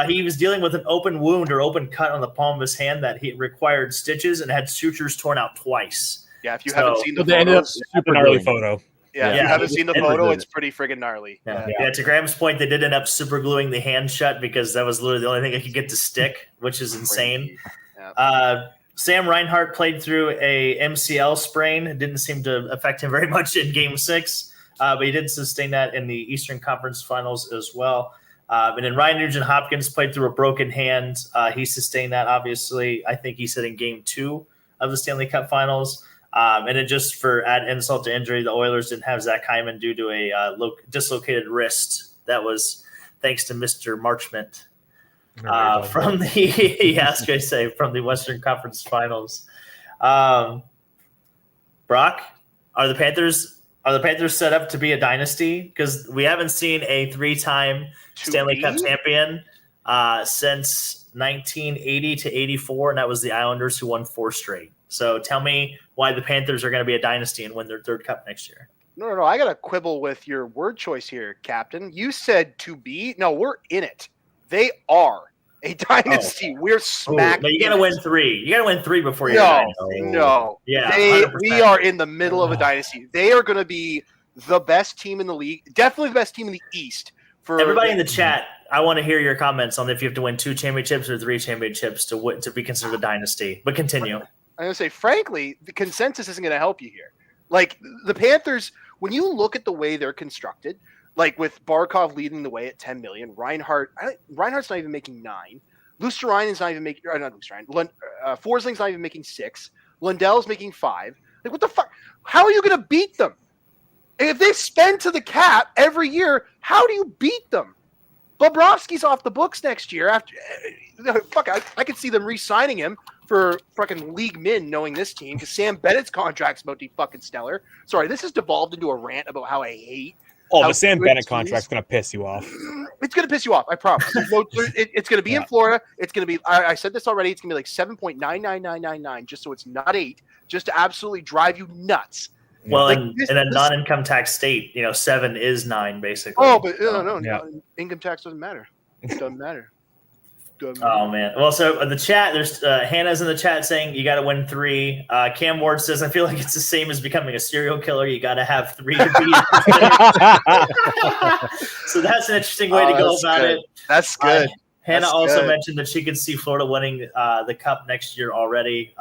He was dealing with an open wound or open cut on the palm of his hand that he required stitches and had sutures torn out twice. Yeah, if you haven't seen the they ended up photos, Super gnarly photo. yeah, if you haven't seen the photo, it's pretty friggin' gnarly. Yeah, to Graham's point, they did end up super gluing the hand shut because that was literally the only thing I could get to stick, which is insane. Yeah. Sam Reinhart played through a MCL sprain. It didn't seem to affect him very much in Game 6, but he did sustain that in the Eastern Conference Finals as well. And then Ryan Nugent-Hopkins played through a broken hand. He sustained that, obviously. I think he said in Game 2 of the Stanley Cup Finals. And then just for add insult to injury, the Oilers didn't have Zach Hyman due to a dislocated wrist. That was thanks to Mr. Marchment. From the from the Western Conference Finals. Brock, are the Panthers set up to be a dynasty? Because we haven't seen a 3-time Stanley Cup champion since 1980 to 84, and that was the Islanders who won 4 straight. So tell me why the Panthers are going to be a dynasty and win their 3rd cup next year. No. I got to quibble with your word choice here, Captain. You said to be. No, we're in it. They are a dynasty. We're smack. But you got to win 3. You got to win 3 before you're a dynasty. No. Yeah, we are in the middle of a dynasty. They are going to be the best team in the league. Definitely the best team in the East. For everybody in the chat, I want to hear your comments on if you have to win 2 championships or 3 championships to be considered a dynasty. But continue. I'm going to say, frankly, the consensus isn't going to help you here. Like, the Panthers, when you look at the way they're constructed, like with Barkov leading the way at 10 million, Reinhardt's not even making 9. Luostarinen not even making, or not Luostarinen, Forsling's not even making 6. Lundell's making 5. Like, what the fuck? How are you going to beat them? If they spend to the cap every year, how do you beat them? Bobrovsky's off the books next year. After fuck, I could see them re-signing him for fucking league min, knowing this team, because Sam Bennett's contract's about to be fucking stellar. Sorry, this has devolved into a rant about how I hate. The Sam Bennett contract's going to piss you off. It's going to piss you off, I promise. It's going to be in Florida. It's going to be, I said this already, it's going to be like 7.99999, just so it's not 8, just to absolutely drive you nuts. Well, like in a non-income tax state, 7 is 9, basically. Oh, but no, income tax doesn't matter. It doesn't matter. Oh man! Well, so the chat, there's Hannah's in the chat saying you got to win 3. Cam Ward says I feel like it's the same as becoming a serial killer. You got to have 3 to beat. So that's an interesting way to go about it. That's good. Hannah mentioned that she could see Florida winning the cup next year already.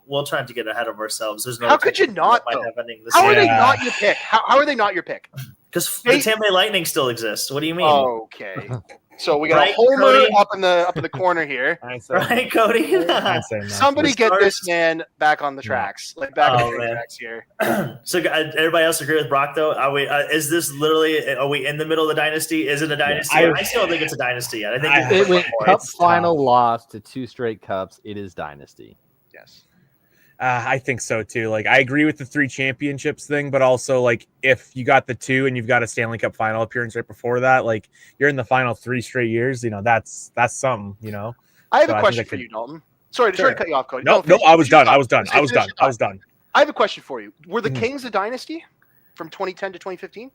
We'll try not to get ahead of ourselves. There's no. How could you not? How are they not your pick? How are they not your pick? Because the Tampa Bay Lightning still exists. What do you mean? Okay. So we got a Homer up in the corner here. Right, Cody? Somebody get this man back on the tracks. Like back on the tracks here. So everybody else agree with Brock though? Are we? Is this literally? Are we in the middle of the dynasty? Is it a dynasty? I still don't think it's a dynasty yet. I think it went cup final loss to 2 straight cups. It is dynasty. Yes. I think so too. Like, I agree with the 3 championships thing, but also like if you got the 2 and you've got a Stanley Cup final appearance right before that, like you're in the final 3 straight years. That's something. I have a question for you, Dalton. Sorry to cut you off, Cody. No, I was done. I was done. I have a question for you. Were the Kings a dynasty from 2010 to 2015?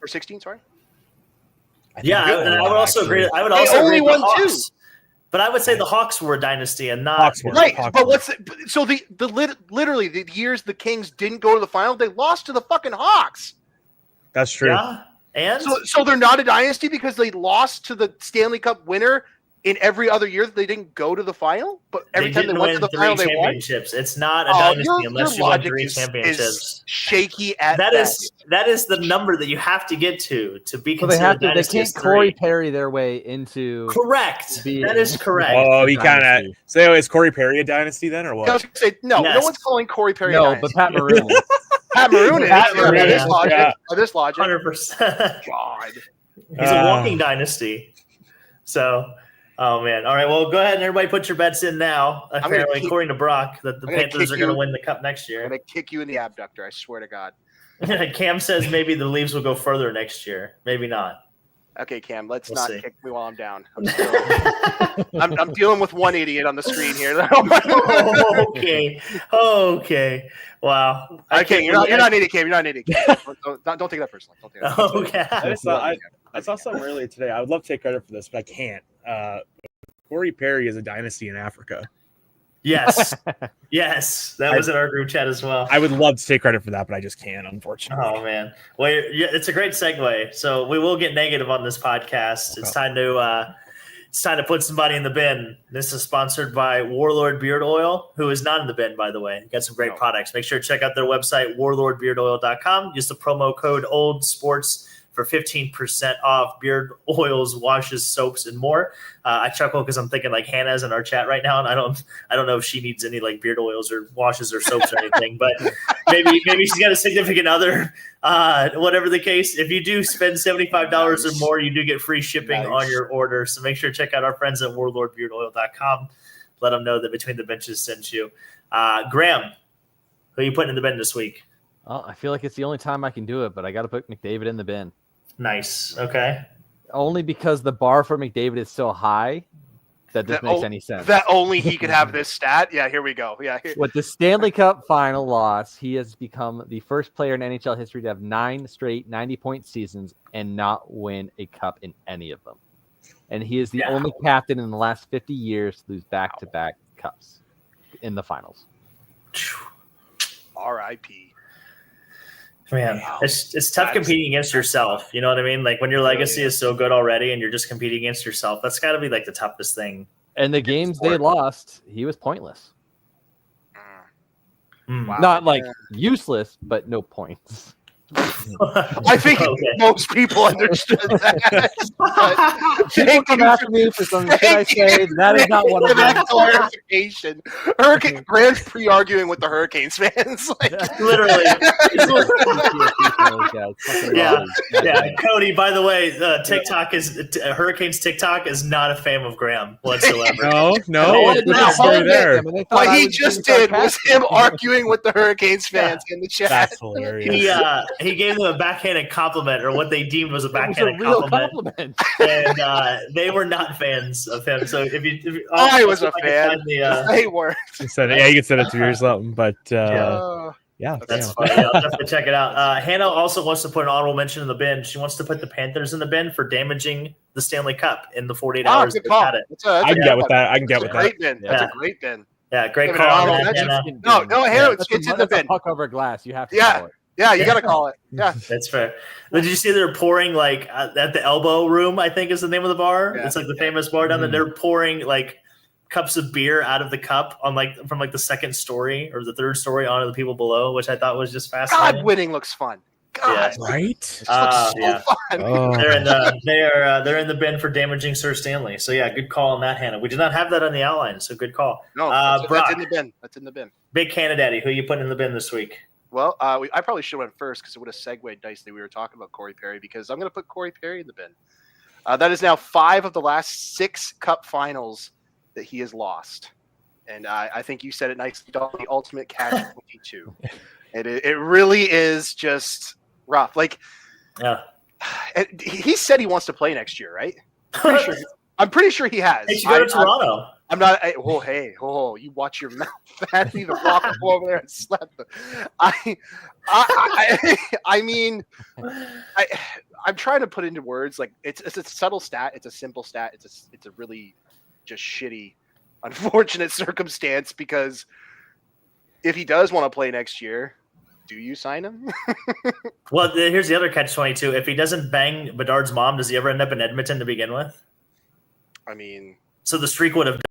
Or 16? Sorry. I would also agree. I would also agree with the Hawks. But I would say the Hawks were a dynasty and not Hawks were. Right. But literally the years the Kings didn't go to the final, they lost to the fucking Hawks. That's true. Yeah. And so they're not a dynasty because they lost to the Stanley Cup winner in every other year that they didn't go to the final, but every time they went to the final, they won. It's not a dynasty unless you win 3 championships. Is shaky at that is the number that you have to get to be considered. They can't Corey Perry their way into. Correct. That is correct. Oh, he kind of. So is Corey Perry a dynasty then, or what? I was gonna say, no one's calling Corey Perry. No, but Pat Maroon. Pat Maroon is. By this logic. 100%. God. He's a walking dynasty. So. Oh man! All right, well, go ahead and everybody put your bets in now. Apparently, according to Brock, that the Panthers are going to win the cup next year. I'm going to kick you in the abductor. I swear to God. Cam says maybe the Leafs will go further next year. Maybe not. Okay, Cam, let's We'll not see. kick me while I'm down. I'm dealing with one idiot on the screen here. Okay. Wow. Okay, you're not an idiot, Cam. You're not an idiot, Cam. Don't take that personally. Don't take that personally. Okay. I saw something earlier today. I would love to take credit for this, but I can't. Corey Perry is a dynasty in Africa. Yes. That was in our group chat as well. I would love to take credit for that, but I just can't, unfortunately. Oh man. Well, it's a great segue. So we will get negative on this podcast. It's time to put somebody in the bin. This is sponsored by Warlord Beard Oil, who is not in the bin, by the way. Got some great products. Make sure to check out their website, warlordbeardoil.com. Use the promo code OLDSPORTS for 15% off beard oils, washes, soaps, and more. I chuckle because I'm thinking like Hannah's in our chat right now, and I don't know if she needs any like beard oils or washes or soaps or anything, but maybe she's got a significant other. Whatever the case, if you do spend $75 or more, you do get free shipping on your order. So make sure to check out our friends at warlordbeardoil.com. Let them know that Between the Benches sent you. Graham, who are you putting in the bin this week? Well, I feel like it's the only time I can do it, but I got to put McDavid in the bin. Nice. Okay. Only because the bar for McDavid is so high that this makes any sense. That only he could have this stat. Yeah, here we go. Yeah. With the Stanley Cup final loss, he has become the first player in NHL history to have 9 straight 90-point seasons and not win a cup in any of them. And he is the only captain in the last 50 years to lose back-to-back cups in the finals. R.I.P. Man, it's tough competing against yourself. You know what I mean? Like when your legacy is so good already and you're just competing against yourself, that's got to be like the toughest thing. And the games they lost, he was pointless. Wow. Not like useless, but no points. I think most people understood that. People come after me for some shit I say. That is not one of them. Clarification. Grant's pre-arguing with the Hurricanes fans. Literally. Yeah. Cody, by the way, Hurricanes TikTok is not a fan of Graham whatsoever. No. What he just did was him arguing with the Hurricanes fans in the chat. That's hilarious. He gave them a backhanded compliment, or what they deemed was a backhanded compliment. And they were not fans of him. So if I was a fan. They were. You can send it to me or something. But that's funny. I'll definitely check it out. Hannah also wants to put an honorable mention in the bin. She wants to put the Panthers in the bin for damaging the Stanley Cup in the 48 hours they've had it. I can get with that. That's a great bin. Yeah, great call. No, Hannah, it's in the bin. Puck over glass. You have to call it. Yeah, you got to call it. Yeah, that's fair. Did you see they're pouring like at the Elbow Room? I think is the name of the bar. Yeah. It's like the famous bar down there. They're pouring like cups of beer out of the cup on from the second story or the third story onto the people below, which I thought was just fascinating. God, winning looks fun. God, right? So fun. Oh. They're in the bin for damaging Sir Stanley. So yeah, good call on that, Hannah. We did not have that on the outline, so good call. No, that's in the bin. That's in the bin. Big Canada, who you putting in the bin this week? Well, I probably should have went first because it would have segued nicely. We were talking about Corey Perry because I'm going to put Corey Perry in the bin. That is now 5 of the last 6 cup finals that he has lost. And I think you said it nicely, Dalton, the ultimate catch-22. It really is just rough. Like, he said he wants to play next year, right? I'm pretty sure he has. He should go to Toronto. I'm not. You watch your mouth. I need to walk over there and slap them. I mean, I'm trying to put into words like it's a subtle stat. It's a simple stat. It's a really just shitty, unfortunate circumstance because if he does want to play next year, do you sign him? Well, here's the other catch-22. If he doesn't bang Bedard's mom, does he ever end up in Edmonton to begin with? I mean, so the streak would have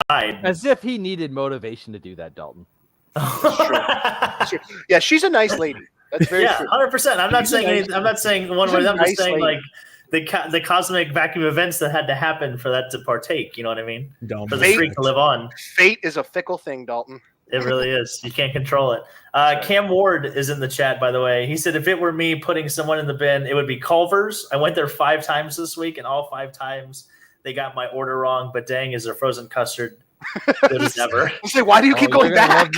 died. As if he needed motivation to do that, Dalton. Sure. Yeah, she's a nice lady. That's very true. 100%. I'm not saying anything. I'm not saying one way. I'm just saying like the cosmic vacuum events that had to happen for that to partake. You know what I mean? For the streak to live on. Fate is a fickle thing, Dalton. It really is. You can't control it. Cam Ward is in the chat, by the way. He said, if it were me putting someone in the bin, it would be Culver's. I went there 5 times this week, and all 5 times they got my order wrong. But dang, is their frozen custard Good as ever. I say, why do you keep going back?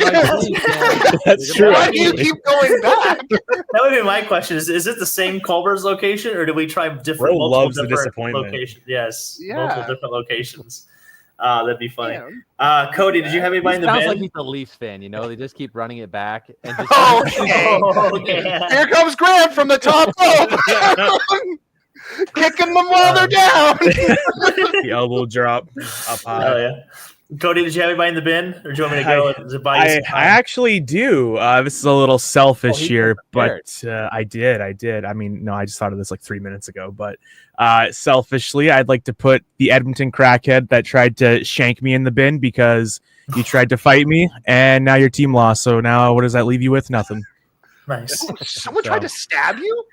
That's true. Why do you keep going back? That would be my question. Is it the same Culver's location, or do we try Bro loves the disappointment. locations? Yes, Yeah. multiple different locations. That'd be funny. Cody, did you have anybody in the Sounds bin? like he's a Leafs fan. You know, they just keep running it back. And just Okay. Here comes Grant from the top rope. Kicking them while they're down. The elbow drop up high. Oh yeah. Cody, did you have anybody in the bin, or do you want me to go? and buy you I some time? actually do. This is a little selfish he here, prepared. but I did. I mean, no, I just thought of this like 3 minutes ago. But selfishly, I'd like to put the Edmonton crackhead that tried to shank me in the bin because you tried to fight me, and now your team lost. So now, what does that leave you with? Nothing. Nice. Someone tried to stab you?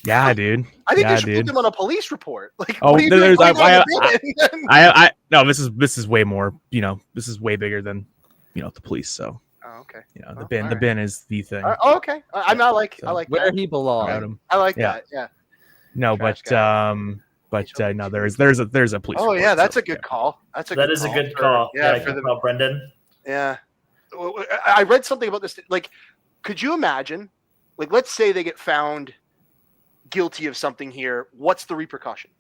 Yeah, dude. I think Yeah, you should dude. put them on a police report. Like, Oh, what are you there's- doing I- on the bin? I no, this is way more. You know, this is way bigger than the police. So Oh, okay. the Oh, bin, all the right. bin is the thing. Oh, okay. I like So, I like where that. he Proud belongs. him. I like Yeah. that. Yeah. No, Trash but no, there's a police. Oh report, yeah, that's so, a good yeah. call. That's a That good is a call good for- call. Yeah, good for the call, Brendan. yeah. I read something about this. Like, could you imagine? Like, let's say they get found guilty of something here. What's the repercussion?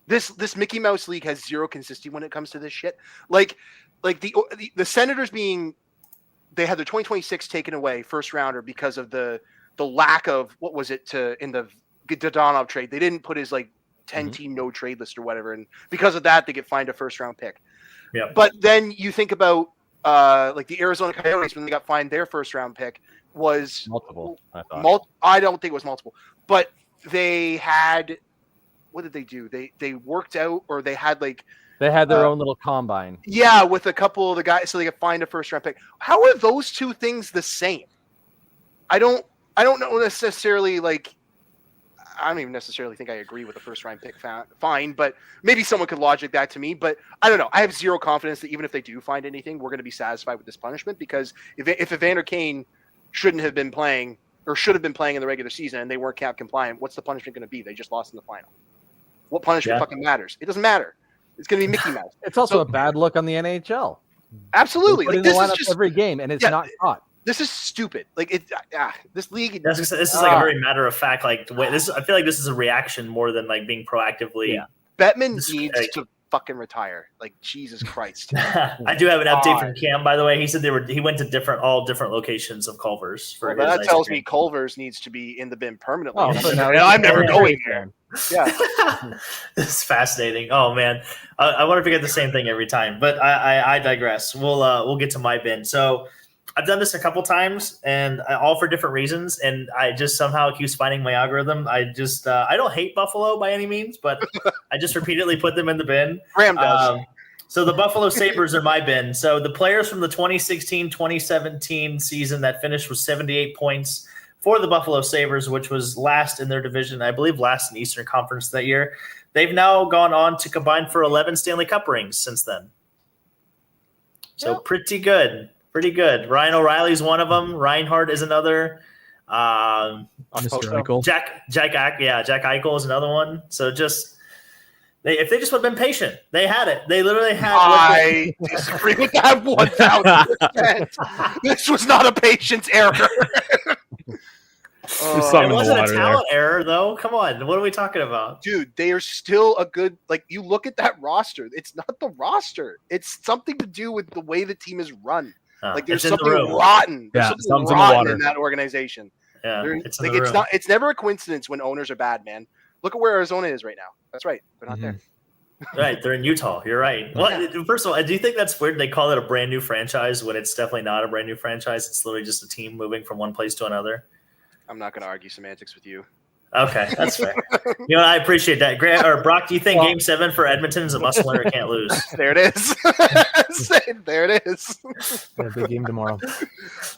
This Mickey Mouse League has zero consistency when it comes to this shit. Like the Senators they had their 2026 taken away first rounder because of the lack of what was it in the Dodonov trade. They didn't put his like 10 team no trade list or whatever, and because of that they get fined a first round pick. Yeah. But then you think about like the Arizona Coyotes when they got fined their first round pick was Multiple, I thought. I don't think it was multiple, but they had. What did they do? They worked out, or they had like They had their own little combine. yeah, with a couple of the guys, so they could find a first round pick. How are those two things the same? I don't know necessarily. Like, I don't even necessarily think I agree with the first round pick fine, but maybe someone could logic that to me. But I don't know. I have zero confidence that even if they do find anything, we're going to be satisfied with this punishment, because if Evander Kane shouldn't have been playing or should have been playing in the regular season and they weren't cap compliant, what's the punishment going to be? They just lost in the final. What punishment fucking matters? It doesn't matter. It's going to be Mickey Mouse. It's also a bad look on the NHL. Absolutely. Like, Like, this this is is just every game, and it's not caught. this is stupid. Like this league. This is like a very matter of fact. Like I feel like this is a reaction more than like being proactively. Yeah. Bettman This- needs like- to fucking retire. Like, Jesus Christ. I do have an update from God. Cam, by the way. He said he went to all different locations of Culver's for Well, his that ice tells cream. me Culver's needs to be in the bin permanently. Oh, so now And I'm never he's going there. there. Yeah. This is fascinating. Oh man, I want to forget the same thing every time, but I digress. We'll get to my bin. So I've done this a couple times, and all for different reasons, and I just somehow keeps finding my algorithm. I don't hate Buffalo by any means, but I just repeatedly put them in the bin. Graham does. So the Buffalo Sabres are my bin. So the players from the 2016-2017 season that finished with 78 points for the Buffalo Sabres, which was last in their division, I believe last in the Eastern Conference that year. They've now gone on to combine for 11 Stanley Cup rings since then. So pretty good. Pretty good. Ryan O'Reilly's one of them. Reinhardt is another. Mr. Eichel. Jack Eichel is another one. So if they just would have been patient, they had it. They literally had. I disagree with that 1,000%. This was not a patience error. There's It something in the wasn't a water there. talent error, though. Come on, what are we talking about? Dude, they are still a good, like, you look at that roster. It's not the roster. It's something to do with the way the team is run. Like, there's it's in the something room. rotten. There's Yeah, something something's in the rotten water. in that organization. Yeah, There- it's in like, the it's room. it's never a coincidence when owners are bad, man. Look at where Arizona is right now. That's right. They're not there. Right, they're in Utah. You're right. Well, first of all, do you think that's weird? They call it a brand new franchise when it's definitely not a brand new franchise. It's literally just a team moving from one place to another. I'm not going to argue semantics with you. Okay, that's fair. You know, I appreciate that. Grant or Brock, do you think Game 7 for Edmonton is a must win or can't lose? There it is. There it is. Yeah, big game tomorrow.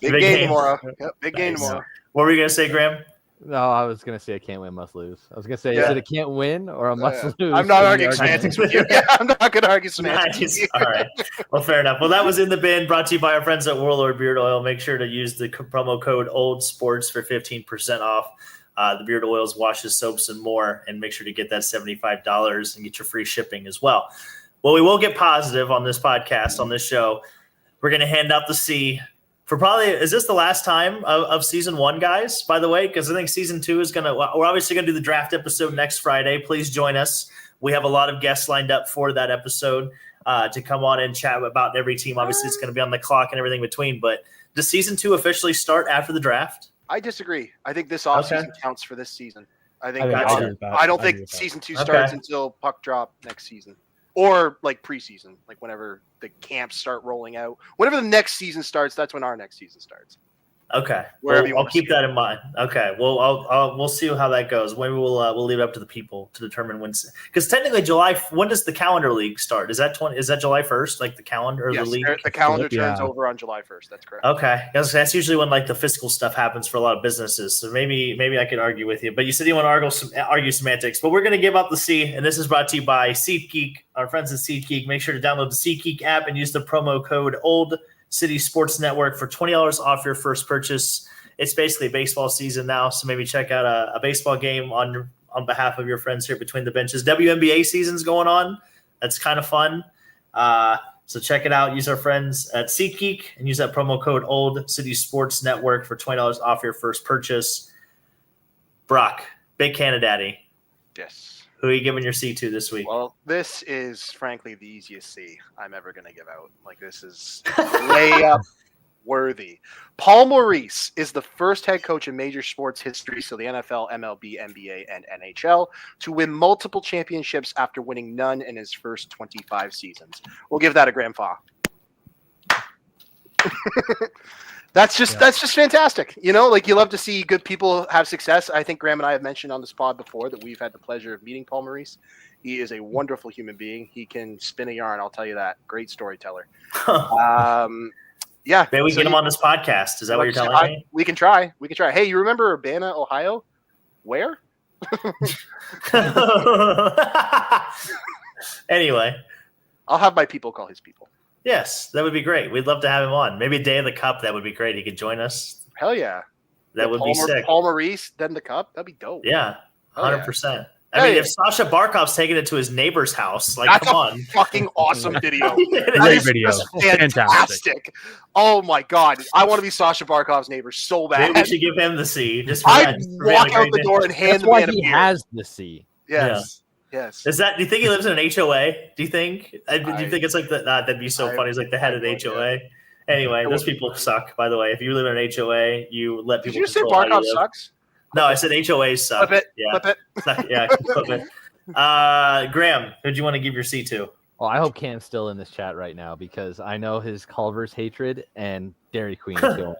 Big Big game game. tomorrow. Yep, big game Nice. tomorrow. What were you gonna say, Graham? No, I was gonna say a can't win, must lose. I was gonna say, Yeah. is it a can't win or a must lose? I'm not And arguing the semantics with you. Yeah, I'm not going to argue semantics with Nice. you. All right. Well, fair enough. Well, that was in the bin. Brought to you by our friends at Warlord Beard Oil. Make sure to use the promo code OLDSPORTS for 15% off the beard oils, washes, soaps, and more. And make sure to get that $75 and get your free shipping as well. Well, we will get positive on this podcast, on this show. We're going to hand out the C for probably, is this the last time of season 1, guys, by the way? Because I think season 2 is we're obviously going to do the draft episode next Friday. Please join us. We have a lot of guests lined up for that episode to come on and chat about every team. Obviously, it's going to be on the clock and everything between. But does season 2 officially start after the draft? I disagree. I think this offseason counts for this season. I don't think season 2 starts until puck drop next season. Or like preseason, like whenever the camps start rolling out. Whenever the next season starts, that's when our next season starts. Okay, I'll keep that in mind. Okay, well, we'll see how that goes. Maybe we'll leave it up to the people to determine when, because technically July. When does the calendar league start? Is that July 1st? Like the calendar or the league? The calendar turns over on July 1st. That's correct. Okay, that's usually when like the fiscal stuff happens for a lot of businesses. So maybe I could argue with you, but you said you want to argue semantics. But we're going to give up the C, and this is brought to you by SeatGeek, our friends at SeatGeek. Make sure to download the SeatGeek app and use the promo code OLD City Sports Network for $20 off your first purchase. It's basically baseball season now, so maybe check out a baseball game on behalf of your friends here between the benches. WNBA season's going on. That's kind of fun. So check it out. Use our friends at SeatGeek and use that promo code Old City Sports Network for $20 off your first purchase. Brock, Big Canada Daddy. Yes. Who are you giving your C to this week? Well, this is frankly the easiest C I'm ever going to give out. Like, this is layup worthy. Paul Maurice is the first head coach in major sports history, so the NFL, MLB, NBA, and NHL, to win multiple championships after winning none in his first 25 seasons. We'll give that a grand fa. That's just fantastic. You know, like, you love to see good people have success. I think Graham and I have mentioned on this pod before that we've had the pleasure of meeting Paul Maurice. He is a wonderful human being. He can spin a yarn, I'll tell you that. Great storyteller. Yeah. Maybe we get him on this podcast. Is that what you're telling me? We can try. Hey, you remember Urbana, Ohio? Where? Anyway. I'll have my people call his people. Yes, that would be great. We'd love to have him on. Maybe a day of the Cup. That would be great. He could join us. Hell yeah. That would be sick. Paul Maurice, then the Cup. That'd be dope. Yeah, 100%. I mean, if Sasha Barkov's taking it to his neighbor's house, like, come on. Fucking awesome video. Great video. Fantastic. Oh my God. I want to be Sasha Barkov's neighbor so bad. Maybe we should give him the C. I'd walk out the door and hand the man a beer. He has the C. Yes. Yeah. Yes. Do you think he lives in an HOA? Do you think? Do you think it's like that? That'd be so funny. He's like the head of the HOA. Anyway, those people suck, by the way. If you live in an HOA, you let people. Did you say Barkov sucks? No, I said HOAs suck. Flip it. Yeah. Flip it. Yeah, flip it. Graham, who'd you want to give your C to? Well, I hope Cam's still in this chat right now because I know his Culver's hatred and Dairy Queen is going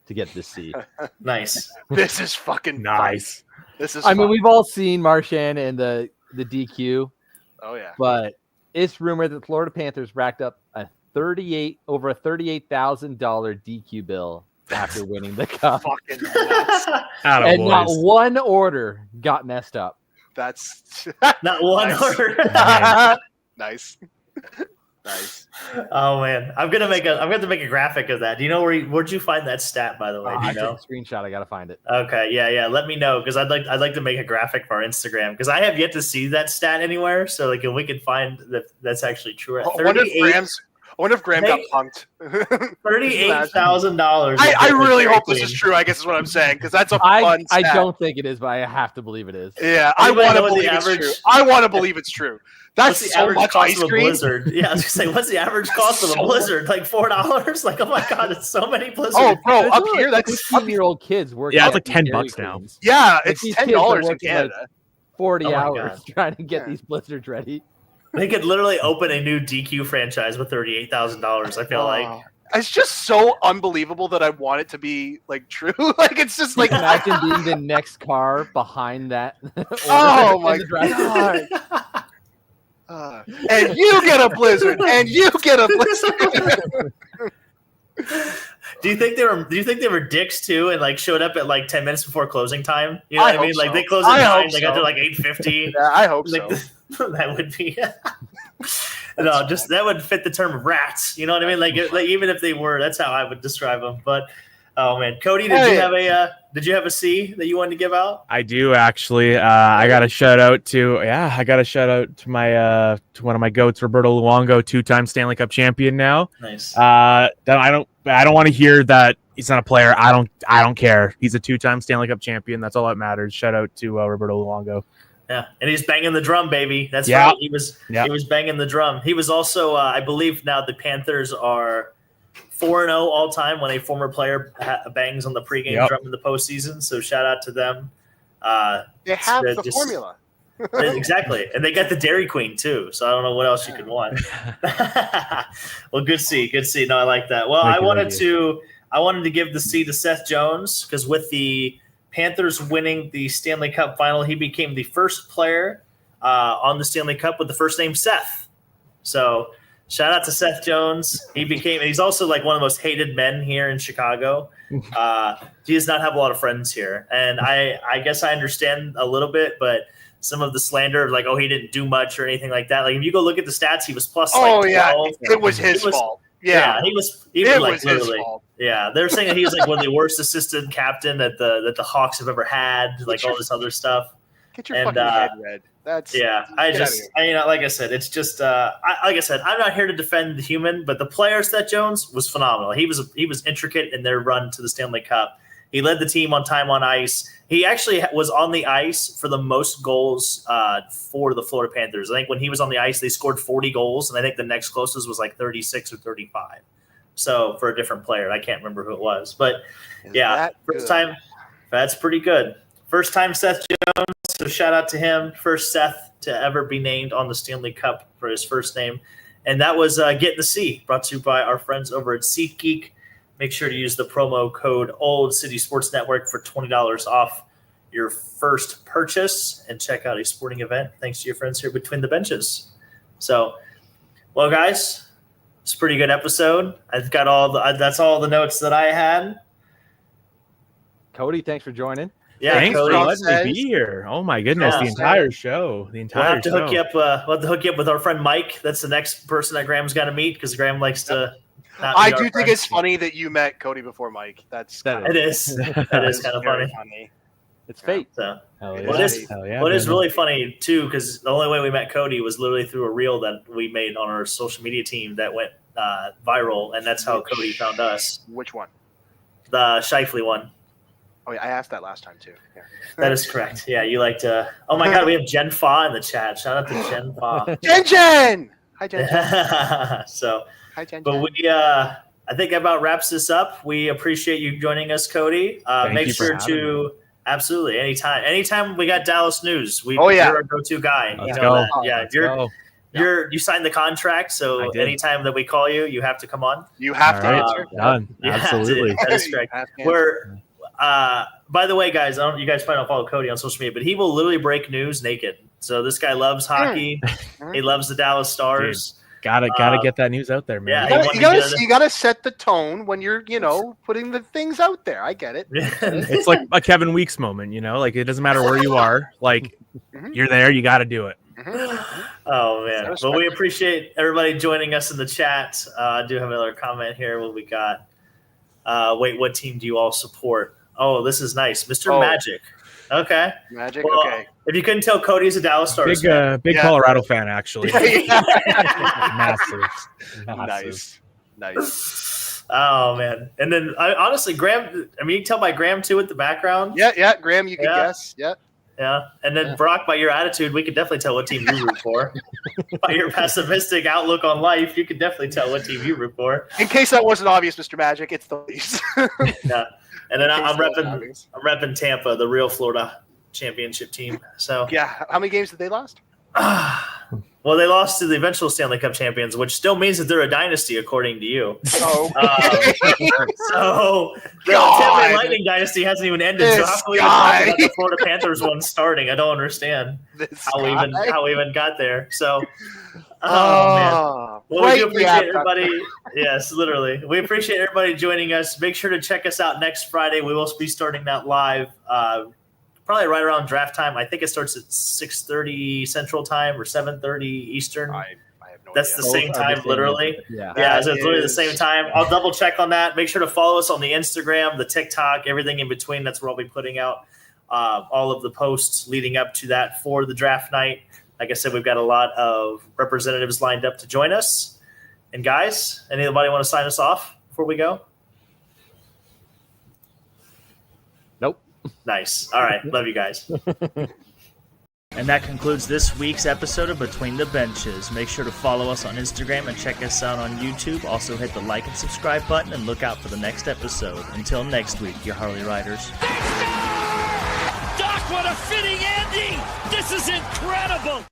to get this C. Nice. This is fucking nice. Fun. This is. I mean, we've all seen Marchand and the DQ. Oh yeah. But it's rumored that the Florida Panthers racked up over a $38,000 DQ bill after winning the Cup. Fucking nuts. And not one order got messed up. That's not one order. Nice. Nice. Oh man, I'm gonna make a graphic of that. Do you know where'd you find that stat, by the way? Do you know? Took a screenshot. I gotta find it. Okay, yeah. Let me know because I'd like to make a graphic for our Instagram because I have yet to see that stat anywhere. So like if we can find that's actually true. I wonder if Graham got punked. $38,000. I really hope this is true. I guess is what I'm saying because that's a fun stat. I don't think it is, but I have to believe it is. Yeah, I want to believe it's true. I want to believe it's true. That's so much ice cream. Blizzard. Yeah, I was gonna say, what's the average cost of a blizzard? Like $4? Like, oh my God, it's so many blizzards. Oh, bro, up here that's 15-year-old kids working. Yeah, it's like $10 now. Yeah, it's $10 in Canada. Like 40 hours trying to get these blizzards ready. They could literally open a new DQ franchise with $38,000. I feel like it's just so unbelievable that I want it to be like true. Like it's just like imagine being the next car behind that. Oh my God. And you get a blizzard, and you get a blizzard. Do you think they were dicks too, and like showed up at like 10 minutes before closing time? You know what I mean? Like they closed at 9, they got there like 8:50. Yeah, I hope like, so. That would be no, just that would fit the term of rats. You know what I mean? Like even if they were, that's how I would describe them. But oh man, Cody, did you have Did you have a C that you wanted to give out? I do actually. I got a shout out to my to one of my goats, Roberto Luongo, 2-time Stanley Cup champion now. Nice. I don't want to hear that he's not a player. I don't care. He's a 2-time Stanley Cup champion. That's all that matters. Shout out to Roberto Luongo. Yeah, and he's banging the drum, baby. That's right. He was banging the drum. He was also, I believe, now the Panthers are 4-0 all time when a former player bangs on the pregame drum in the postseason. So shout out to them. They have the formula. Exactly, and they got the Dairy Queen too. So I don't know what else you could want. Well, good C. No, I like that. Well, I wanted to give the C to Seth Jones because with the Panthers winning the Stanley Cup final, he became the first player on the Stanley Cup with the first name Seth. So shout out to Seth Jones. He's also like one of the most hated men here in Chicago. He does not have a lot of friends here. And I guess I understand a little bit, but some of the slander of like, oh, he didn't do much or anything like that. Like if you go look at the stats, he was plus like 12. It was his fault. Yeah, he was like literally. Yeah, they're saying that he was like one of the worst assistant captain that the Hawks have ever had, like all this other stuff. Get your fucking head read. That's like I said, it's just like I said, I'm not here to defend the human, but the player Seth Jones was phenomenal. He was intricate in their run to the Stanley Cup. He led the team on time on ice. He actually was on the ice for the most goals for the Florida Panthers. I think when he was on the ice, they scored 40 goals, and I think the next closest was like 36 or 35. So for a different player, I can't remember who it was. But first time, that's pretty good. First time Seth Jones, so shout out to him. First Seth to ever be named on the Stanley Cup for his first name. And that was Getting the C, brought to you by our friends over at SeatGeek. Make sure to use the promo code Old City Sports Network for $20 off your first purchase and check out a sporting event thanks to your friends here between the benches. So, well, guys, it's a pretty good episode. I've got that's all the notes that I had. Cody, thanks for joining. Yeah, thanks Cody, for letting me be here. Oh my goodness, the entire show. We'll have to hook you up. We'll have to hook you up with our friend Mike. That's the next person that Graham's got to meet because Graham likes to. I do think it's funny that you met Cody before Mike. It is kind of funny. It's fate. So, what is really funny too, because the only way we met Cody was literally through a reel that we made on our social media team that went viral, and that's how Cody found us. Which one? The Shifley one. Oh, yeah, I asked that last time too. Yeah. That is correct. Yeah, you like to. Oh my God, we have Jen Fa in the chat. Shout out to Jen Fa. Jen. Hi, Jen. So. Hi, Jen. But I think that about wraps this up. We appreciate you joining us, Cody. Make sure to absolutely anytime we got Dallas news. You're our go-to guy. Let's go. You signed the contract, so anytime that we call you, you have to come on. You have to answer. Done. Absolutely. That is correct. By the way, guys, you guys probably don't follow Cody on social media, but he will literally break news naked. So this guy loves hockey. He loves the Dallas Stars. Dude. Gotta get that news out there, man. Yeah, you gotta set the tone when you're, putting the things out there. I get it. It's like a Kevin Weeks moment, like it doesn't matter where you are, like you're there, you got to do it. Oh man! Well, we appreciate everybody joining us in the chat. I do have another comment here. What we got? What team do you all support? Oh, this is nice, Mr. Magic. Okay. Magic. Well, okay. If you couldn't tell, Cody's a Dallas Stars fan. Big Colorado fan, actually. Massive. Nice. Oh man! And then honestly, Graham. I mean, you can tell by Graham too with the background. Yeah. Graham, you can guess. Yeah. Yeah. And then Brock, by your attitude, we could definitely tell what team you root for. By your pessimistic outlook on life, you could definitely tell what team you root for. In case that wasn't obvious, Mr. Magic, it's the Leafs. Yeah. And then I'm repping Tampa, the real Florida championship team. So yeah, how many games did they lost? Well, they lost to the eventual Stanley Cup champions, which still means that they're a dynasty, according to you. Oh, so the Tampa Bay Lightning dynasty hasn't even ended. So how can we even talk about the Florida Panthers one starting? I don't understand how we even got there. So. Oh, man. Well, we do appreciate everybody. Yes, literally. We appreciate everybody joining us. Make sure to check us out next Friday. We will be starting that live probably right around draft time. I think it starts at 6:30 Central Time or 7:30 Eastern. I have That's the same time, literally. Yeah. Yeah, so it's literally the same time. I'll double check on that. Make sure to follow us on the Instagram, the TikTok, everything in between. That's where I'll be putting out all of the posts leading up to that for the draft night. Like I said, we've got a lot of representatives lined up to join us. And guys, anybody want to sign us off before we go? Nope. Nice. All right. Love you guys. And that concludes this week's episode of Between the Benches. Make sure to follow us on Instagram and check us out on YouTube. Also hit the like and subscribe button and look out for the next episode. Until next week, your Harley Riders. Doc, what a fitting ending! This is incredible!